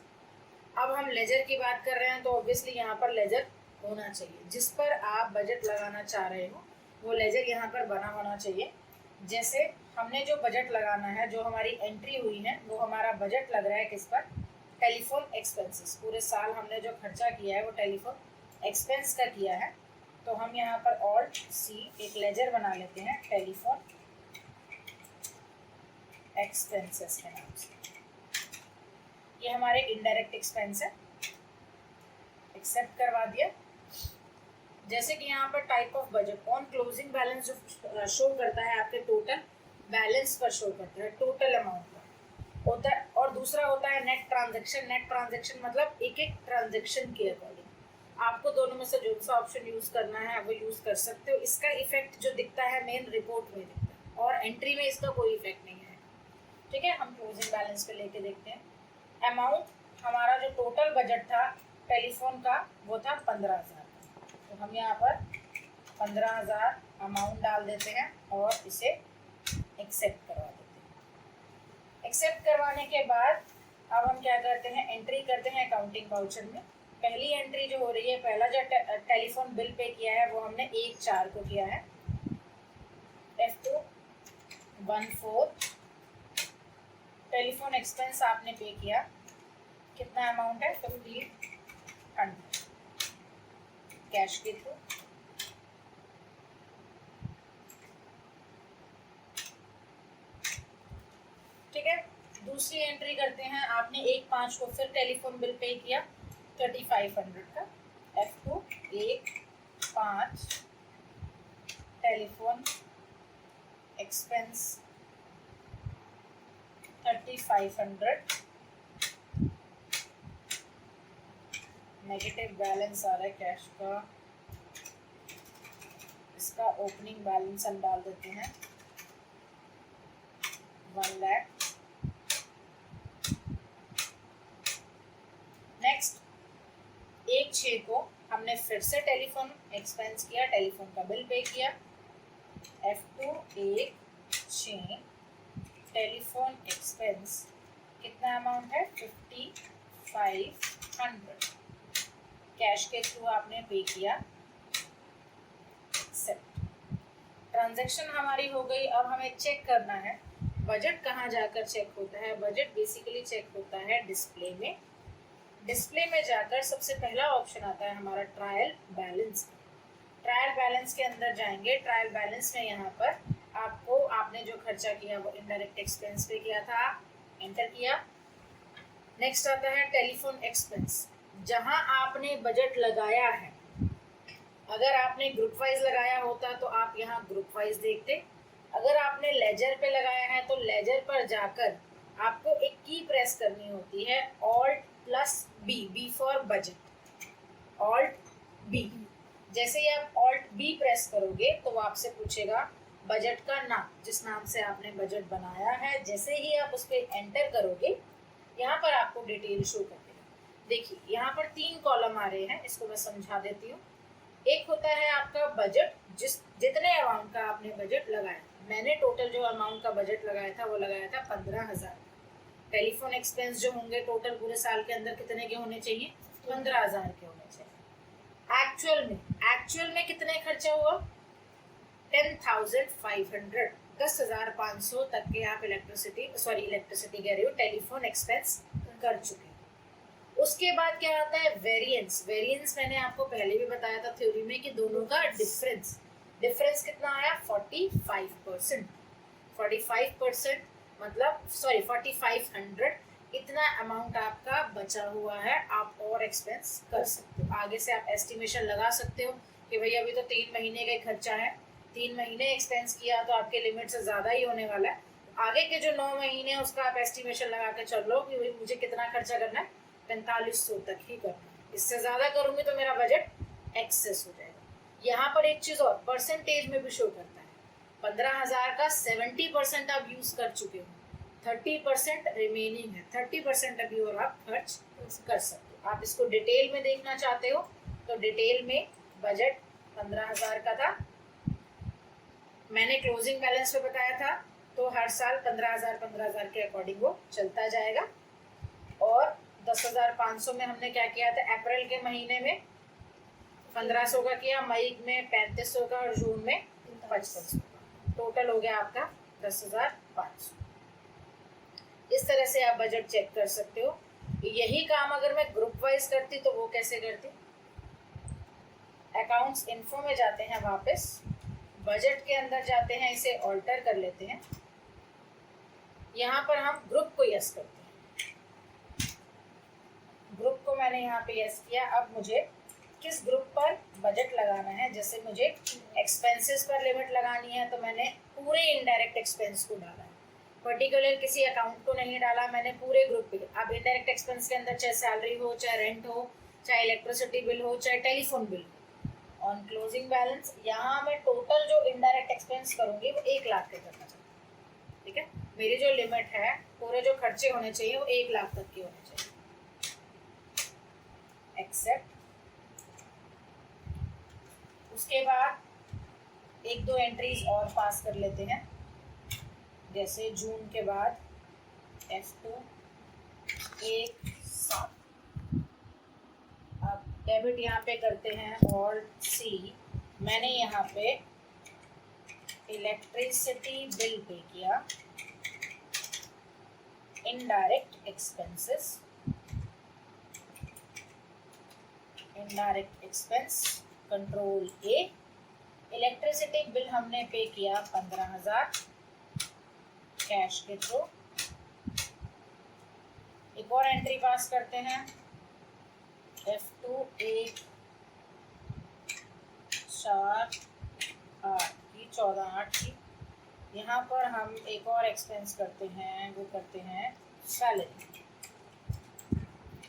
अब हम लेजर की बात कर रहे हैं तो ऑब्वियसली यहाँ पर लेजर होना चाहिए। जिस पर आप बजट लगाना चाह रहे हो वो लेजर यहाँ पर बना होना चाहिए। जैसे हमने जो बजट लगाना है, जो हमारी एंट्री हुई है, वो हमारा बजट लग रहा है किस पर, टेलीफोन एक्सपेंसेस। पूरे साल हमने जो खर्चा किया है वो टेलीफोन एक्सपेंस का किया है। तो हम यहाँ पर Alt+C एक लेजर बना लेते हैं टेलीफोन एक्सपेंसेस के नाम से। ये हमारे इनडायरेक्ट एक्सपेंस है, एक्सेप्ट करवा दिया। जैसे कि यहाँ पर type of budget on closing balance जो शो करता है आपके टोटल बैलेंस पर शो करता है, टोटल अमाउंट पर होता है। और दूसरा होता है नेट ट्रांजैक्शन। नेट ट्रांजैक्शन मतलब एक एक ट्रांजैक्शन के अकॉर्डिंग आपको दोनों में से जो सा ऑप्शन यूज करना है वो यूज कर सकते हो। इसका इफेक्ट जो दिखता है मेन रिपोर्ट में दिखता है और एंट्री में इसका कोई इफेक्ट नहीं है। ठीक है, हम क्लोजिंग बैलेंस पे लेके देखते हैं। अमाउंट हमारा जो टोटल बजट था टेलीफोन का वो था 15,000, तो हम यहाँ पर 15,000 अमाउंट डाल देते हैं और इसे एक्सेप्ट करवा देते हैं। एक्सेप्ट करवाने के बाद अब हम क्या करते हैं, एंट्री करते हैं अकाउंटिंग वाउचर में। पहली एंट्री जो हो रही है, पहला जो टेलीफोन बिल पे किया है वो हमने 1/4 को किया है। F2 1/4 टेलीफोन एक्सपेंस आपने पे किया, कितना अमाउंट है, 1500 कैश के थ्रू। ठीक है, दूसरी एंट्री करते हैं। आपने 1/5 को फिर टेलीफोन बिल पे किया 3500 का। F2 1/5 telephone expense 3500, negative balance आ रहा है कैश का, इसका ओपनिंग बैलेंस हम डाल देते हैं 1 लाख। नेक्स्ट 1/6 को हमने फिर से टेलीफोन एक्सपेंस किया, टेलीफोन का बिल पे किया। F2 1/6 टेलीफोन एक्सपेंस कितना अमाउंट है, 5500 कैश के थ्रू आपने पे किया। ट्रांजैक्शन हमारी हो गई। अब हमें चेक करना है बजट कहाँ जाकर चेक होता है। बजट बेसिकली चेक होता है डिस्प्ले में। डिस्प्ले में जाकर सबसे पहला ऑप्शन आता है हमारा ट्रायल बैलेंस। ट्रायल बैलेंस के अंदर जाएंगे। ट्रायल बैलेंस में यहाँ पर आपको आपने जो खर्चा किया वो इनडायरेक्ट एक्सपेंस पे किया था, एंटर किया। नेक्स्ट आता है टेलीफोन एक्सपेंस, जहाँ आपने बजट लगाया है। अगर आपने ग्रुप वाइज लगाया होता तो आप यहाँ ग्रुप वाइज देखते। अगर आपने लेजर पे लगाया है तो लेजर पर जाकर आपको एक की प्रेस करनी होती है, Alt+B, B for budget, Alt+B। जैसे ही आप Alt+B प्रेस करोगे तो वो आपसे पूछेगा बजट का नाम, जिस नाम से आपने बजट बनाया है। जैसे ही आप उस पर एंटर करोगे यहाँ पर आपको डिटेल शो कर देगा। देखिए यहाँ पर 3 कॉलम आ रहे हैं, इसको मैं समझा देती हूँ। एक होता है आपका बजट, जितने अमाउंट का आपने बजट लगाया। मैंने टोटल जो अमाउंट का बजट लगाया था वो लगाया था 15,000। टेलीफोन एक्सपेंस जो होंगे टोटल पूरे साल के अंदर कितने के होने चाहिए? 15,000 के होने चाहिए। एक्चुअल में कितने खर्चा हुआ? 10,500, 10,500 तक के आप इलेक्ट्रिसिटी कह रही हो, टेलीफोन एक्सपेंस कर चुके हैं। उसके बाद क्या आता है? वेरिएंस। वेरिएंस मैंने आपको पहले भी बताया था थ्योरी में कि दोनों का डिफरेंस कितना आया? 45%। 45% मतलब 4500, इतना अमाउंट आपका बचा हुआ है। आप और एक्सपेंस कर सकते हो। आगे से आप एस्टिमेशन लगा सकते हो कि भाई अभी तो 3 महीने का खर्चा है, 3 महीने एक्सपेंस किया तो आपके लिमिट से ज़्यादा ही होने वाला है। आगे के जो 9 महीने हैं उसका आप एस्टिमेशन लगा के चल लो कि भाई मुझे कितना खर्चा करना है, 4500 तक ही करना है। इससे ज़्यादा करूँगी तो मेरा बजट एक्सेस हो जाएगा। यहाँ पर एक चीज़ और परसेंटेज में भी शो करता है। 15,000 का 70% आप यूज़ कर चुके हो, 30% रिमेनिंग है। 30% अभी और आप खर्च कर सकते हो। आप इसको डिटेल में देखना चाहते हो तो डिटेल में बजट 15,000 का था, मैंने क्लोजिंग बैलेंस पे बताया था। तो हर साल 15,000 के अकॉर्डिंग वो चलता जाएगा। और 10,500 में हमने क्या किया था? अप्रैल के महीने में 1500 का किया, मई में 3500 का और जून में 5500 का। टोटल हो गया आपका 10,500। इस तरह से आप बजट चेक कर सकते हो। यही काम अगर मैं ग्रुप वाइज करती तो वो कैसे करती? अकाउंट्स इन्फो में जाते हैं, वापस बजट के अंदर जाते हैं, इसे ऑल्टर कर लेते हैं। यहाँ पर हम ग्रुप को यस करते हैं। ग्रुप को मैंने यहाँ पे यस किया। अब मुझे किस ग्रुप पर बजट लगाना है? जैसे मुझे एक्सपेंसेस पर लिमिट लगानी है तो मैंने पूरे इनडायरेक्ट एक्सपेंस को डाला है, पर्टिकुलर किसी अकाउंट को नहीं डाला, मैंने पूरे ग्रुप पे। अब इनडायरेक्ट एक्सपेंस के अंदर चाहे सैलरी हो, चाहे रेंट हो, चाहे इलेक्ट्रिसिटी बिल हो, चाहे टेलीफोन बिल हो। ऑन क्लोजिंग बैलेंस यहाँ मैं टोटल जो इनडायरेक्ट एक्सपेंस करूँगी वो 1 लाख के करना चाहती हूँ। ठीक है, मेरी जो लिमिट है, पूरे जो खर्चे होने चाहिए वो 1 लाख तक के होने चाहिए। एक्सेप्ट। उसके बाद 1-2 एंट्रीज और पास कर लेते हैं। जैसे जून के बाद F2 1/7। अब डेबिट यहाँ पे करते हैं, Alt+C। मैंने यहाँ पे इलेक्ट्रिसिटी बिल पे किया, indirect expenses, indirect expense, Ctrl+A। Electricity bill हमने पे किया 15,000 कैश के थ्रू। एक और एंट्री पास करते हैं, F2 1/4/8 की 14/8 की। यहाँ पर हम एक और एक्सपेंस करते हैं, वो करते हैं सैलरी।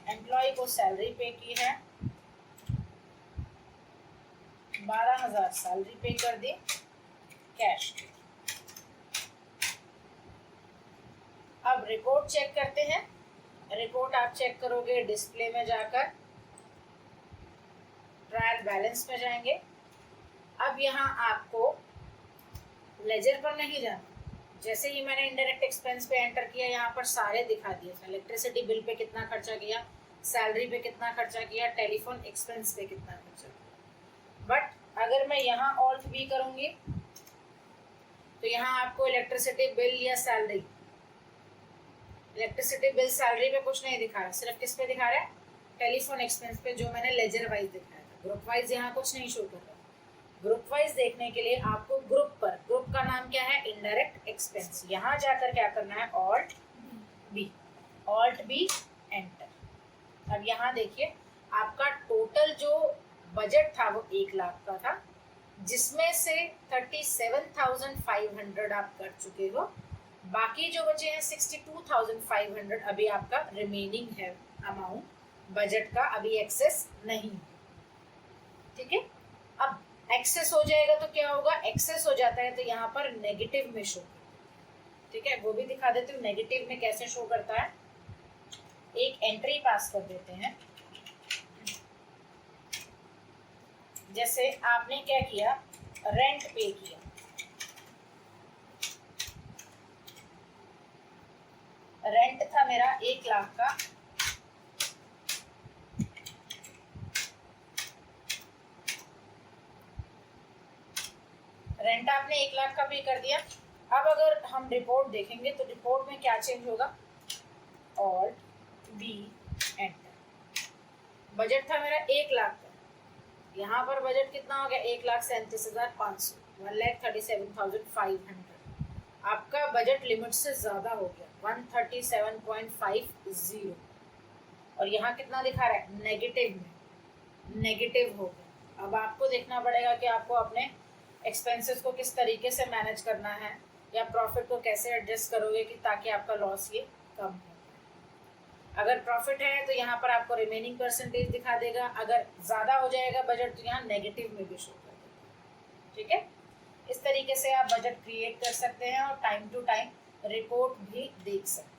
एम्प्लॉय को सैलरी पे की है, 12,000 सैलरी पे कर दी कैश। अब रिपोर्ट चेक करते हैं। रिपोर्ट आप चेक करोगे डिस्प्ले में जाकर, ट्रायल बैलेंस में जाएंगे। अब यहाँ आपको लेजर पर नहीं जाना। जैसे ही मैंने इनडायरेक्ट एक्सपेंस पे एंटर किया, यहाँ पर सारे दिखा दिए। इलेक्ट्रिसिटी बिल पे कितना खर्चा किया, सैलरी पे कितना खर्चा किया, टेलीफोन एक्सपेंस पे कितना खर्चा किया। बट अगर मैं यहाँ Alt+B करूँगी तो यहाँ आपको इलेक्ट्रिसिटी बिल या सैलरी, इलेक्ट्रिसिटी बिल सैलरी पे कुछ नहीं दिखा रहा, सिर्फ किस पे दिखा रहा है, टेलीफोन एक्सपेंस पे, जो मैंने लेजर वाइज दिखाया था। ग्रुप वाइज यहाँ कुछ नहीं शो कर रहा। ग्रुप वाइज देखने के लिए आपको ग्रुप पर, ग्रुप का नाम क्या है, इनडायरेक्ट एक्सपेंस, यहाँ जाकर क्या करना है, Alt B, Alt B enter. अब यहाँ देखिए आपका टोटल जो बजट था वो 1 लाख का था, जिसमें से 37,500 आप कर चुके हो, बाकी जो बचे हैं 62,500 अभी आपका रिमेनिंग है अमाउंट बजट का, अभी एक्सेस नहीं। ठीक है, अब एक्सेस हो जाएगा तो क्या होगा, एक्सेस हो जाता है तो यहाँ पर नेगेटिव में शो करता है। ठीक है, वो भी दिखा देती हूँ नेगेटिव में कैसे शो करता है। एक एंट्री पास कर देते हैं, जैसे आपने क्या किया, रेंट पे किया, रेंट था मेरा 1 लाख का, रेंट आपने 1 लाख का पे कर दिया। अब अगर हम रिपोर्ट देखेंगे तो रिपोर्ट में क्या चेंज होगा, ऑल्ट बी एंटर। बजट था मेरा 1 लाख का, यहाँ पर बजट कितना हो गया, 1,37,500, 1,37,500। आपका बजट लिमिट से ज़्यादा हो गया, 137.50, और यहाँ कितना दिखा रहा है, नेगेटिव में, नेगेटिव हो गया। अब आपको देखना पड़ेगा कि आपको अपने एक्सपेंसेस को किस तरीके से मैनेज करना है, या प्रॉफिट को कैसे एडजस्ट करोगे कि ताकि आपका लॉस ये कम हो। अगर प्रॉफिट है तो यहाँ पर आपको रिमेनिंग परसेंटेज दिखा देगा, अगर ज़्यादा हो जाएगा बजट तो यहाँ नेगेटिव में भी शो कर देगा। ठीक है, इस तरीके से आप बजट क्रिएट कर सकते हैं और टाइम टू टाइम रिपोर्ट भी देख सकते हैं।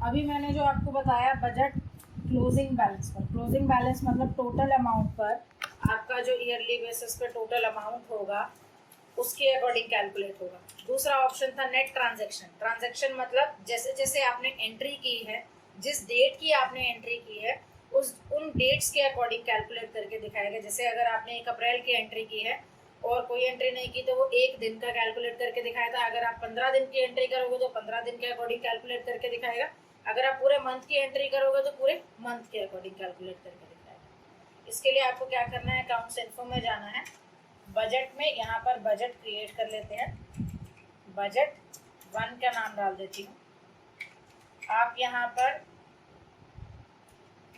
अभी मैंने जो आपको बताया बजट क्लोजिंग बैलेंस पर, क्लोजिंग बैलेंस मतलब टोटल अमाउंट पर आपका जो ईयरली बेसिस पे टोटल अमाउंट होगा उसके अकॉर्डिंग कैलकुलेट होगा। दूसरा ऑप्शन था नेट ट्रांजैक्शन। ट्रांजैक्शन मतलब जैसे जैसे आपने एंट्री की है, जिस डेट की आपने एंट्री की है उन डेट्स के अकॉर्डिंग कैलकुलेट करके दिखाएगा। जैसे अगर आपने 1 अप्रैल की एंट्री की है और कोई एंट्री नहीं की तो वो 1 दिन का कैलकुलेट करके दिखाया था। अगर आप 15 दिन की एंट्री करोगे तो 15 दिन के अकॉर्डिंग कैलकुलेट करके दिखाएगा। अगर आप पूरे मंथ की एंट्री करोगे तो पूरे मंथ के अकॉर्डिंग कैलकुलेट करके दिखाएगा। इसके लिए आपको क्या करना है, अकाउंट्स इन्फो में जाना है, बजट में यहाँ पर बजट क्रिएट कर लेते हैं। बजट 1 का नाम डाल देती हूँ। आप यहाँ पर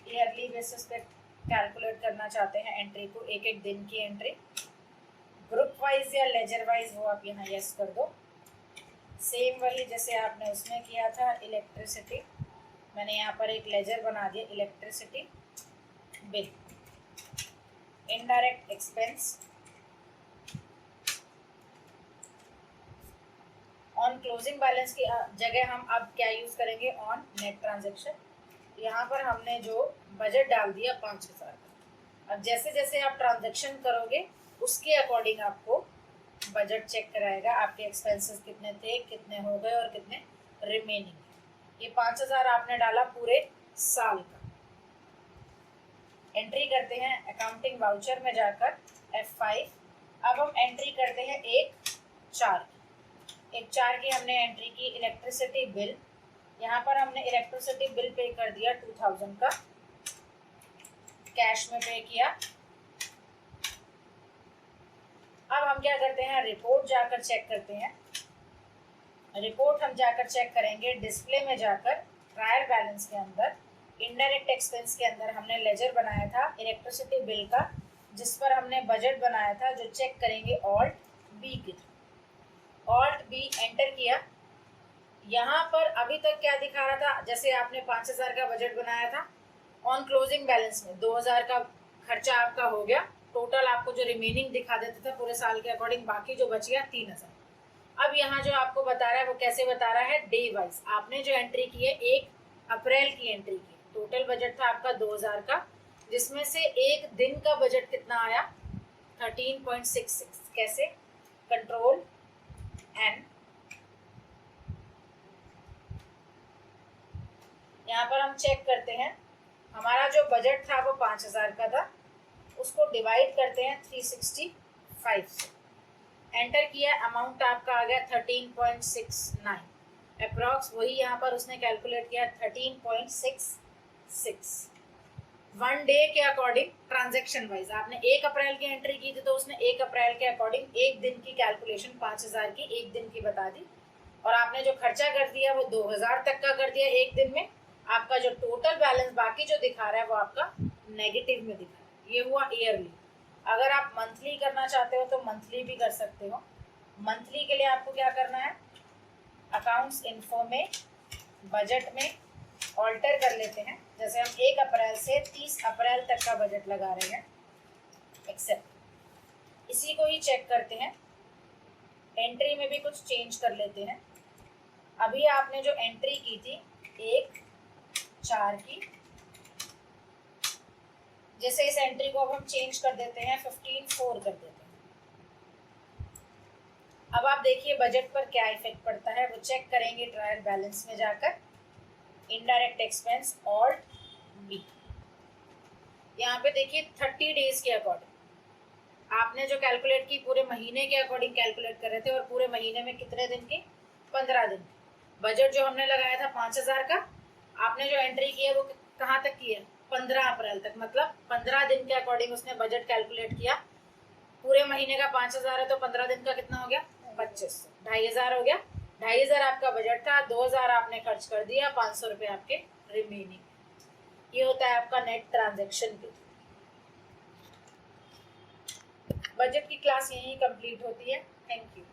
ईयरली बेसिस पे कैलकुलेट करना चाहते हैं एंट्री को, एक एक दिन की एंट्री, ग्रुप वाइज या लेजर वाइज वो आप यहाँ यस कर दो। सेम वही जैसे आपने उसमें किया था इलेक्ट्रिसिटी, मैंने यहाँ पर एक लेजर बना दिया, electricity bill, indirect expense, on closing balance की जगह हम अब क्या यूज़ करेंगे, ऑन नेट ट्रांजैक्शन। यहाँ पर हमने जो बजट डाल दिया 5,000 का। अब जैसे जैसे आप ट्रांजैक्शन करोगे उसके अकॉर्डिंग आपको बजट चेक कराएगा, आपके एक्सपेंसेस कितने थे, कितने हो गए और कितने रिमेनिंग। ये 5,000 आपने डाला पूरे साल का। एंट्री करते हैं अकाउंटिंग वाउचर में जाकर F5। अब हम एंट्री करते हैं एक 4 की हमने एंट्री की, इलेक्ट्रिसिटी बिल। यहाँ पर हमने इलेक्ट्रिसिटी बिल पे कर दिया 2,000 का, कैश में पे किया। अब हम क्या करते हैं, रिपोर्ट जाकर चेक करते हैं। रिपोर्ट हम जाकर चेक करेंगे डिस्प्ले में जाकर, ट्रायल बैलेंस के अंदर, इनडायरेक्ट एक्सपेंस के अंदर हमने लेजर बनाया था इलेक्ट्रिसिटी बिल का, जिस पर हमने बजट बनाया था, जो चेक करेंगे ऑल्ट बी की। ऑल्ट बी एंटर किया। यहाँ पर अभी तक क्या दिखा रहा था, जैसे आपने 5,000 का बजट बनाया था, ऑन क्लोजिंग बैलेंस में 2,000 का खर्चा आपका हो गया, टोटल आपको जो रिमेनिंग दिखा देता था पूरे साल के अकॉर्डिंग, बाकी जो बच गया 3,000। अब यहाँ जो आपको बता रहा है वो कैसे बता रहा है, डे वाइज। आपने जो एंट्री की है 1 अप्रैल की एंट्री की, टोटल बजट था आपका 2,000 का, जिसमें से एक दिन का बजट कितना आया, 13.66। कैसे, कंट्रोल N, यहाँ पर हम चेक करते हैं, हमारा जो बजट था वो 5,000 का था, उसको डिवाइड करते हैं 365 से। एंटर किया, अमाउंट आपका आ गया 13.69 अप्रॉक्स, वही यहाँ पर उसने कैलकुलेट किया 13.66। 1 डे के अकॉर्डिंग ट्रांजैक्शन वाइज आपने 1 अप्रैल की एंट्री की थी तो उसने 1 अप्रैल के अकॉर्डिंग एक दिन की कैलकुलेशन 5,000 की एक दिन की बता दी, और आपने जो खर्चा कर दिया वो 2,000 तक का कर दिया एक दिन में। आपका जो टोटल बैलेंस बाकी जो दिखा रहा है वो आपका नेगेटिव में दिखा रहा है। ये हुआ ईयरली। अगर आप मंथली करना चाहते हो तो मंथली भी कर सकते हो। मंथली के लिए आपको क्या करना है, अकाउंट्स इन्फो में बजट में ऑल्टर कर लेते हैं। जैसे हम 1 अप्रैल से 30 अप्रैल तक का बजट लगा रहे हैं, एक्सेप्ट, इसी को ही चेक करते हैं। एंट्री में भी कुछ चेंज कर लेते हैं। अभी आपने जो एंट्री की थी 1/4 की, जैसे इस एंट्री को अब हम चेंज कर देते हैं 15/4 कर देते हैं। अब आप देखिए बजट पर क्या इफेक्ट पड़ता है, वो चेक करेंगे ट्रायल बैलेंस में जाकर। इनडायरेक्ट एक्सपेंस और बी, यहाँ पे देखिए 30 डेज के अकॉर्डिंग आपने जो कैलकुलेट की, पूरे महीने के अकॉर्डिंग कैलकुलेट कर रहे थे, और पूरे महीने में कितने दिन की, 15 दिन। बजट जो हमने लगाया था 5,000 का, आपने जो एंट्री की है वो कहाँ तक की है, 15 अप्रैल तक, मतलब 15 दिन के अकॉर्डिंग उसने बजट कैलकुलेट किया। पूरे महीने का 5,000 है तो 15 दिन का कितना हो गया, 2500, 2,500 हो गया। 2,500 आपका बजट था, 2,000 आपने खर्च कर दिया, 500 रुपये आपके रिमेनिंग। ये होता है आपका नेट ट्रांजैक्शन बिल। बजट की क्लास यहीं कंप्लीट होती है। Thank you.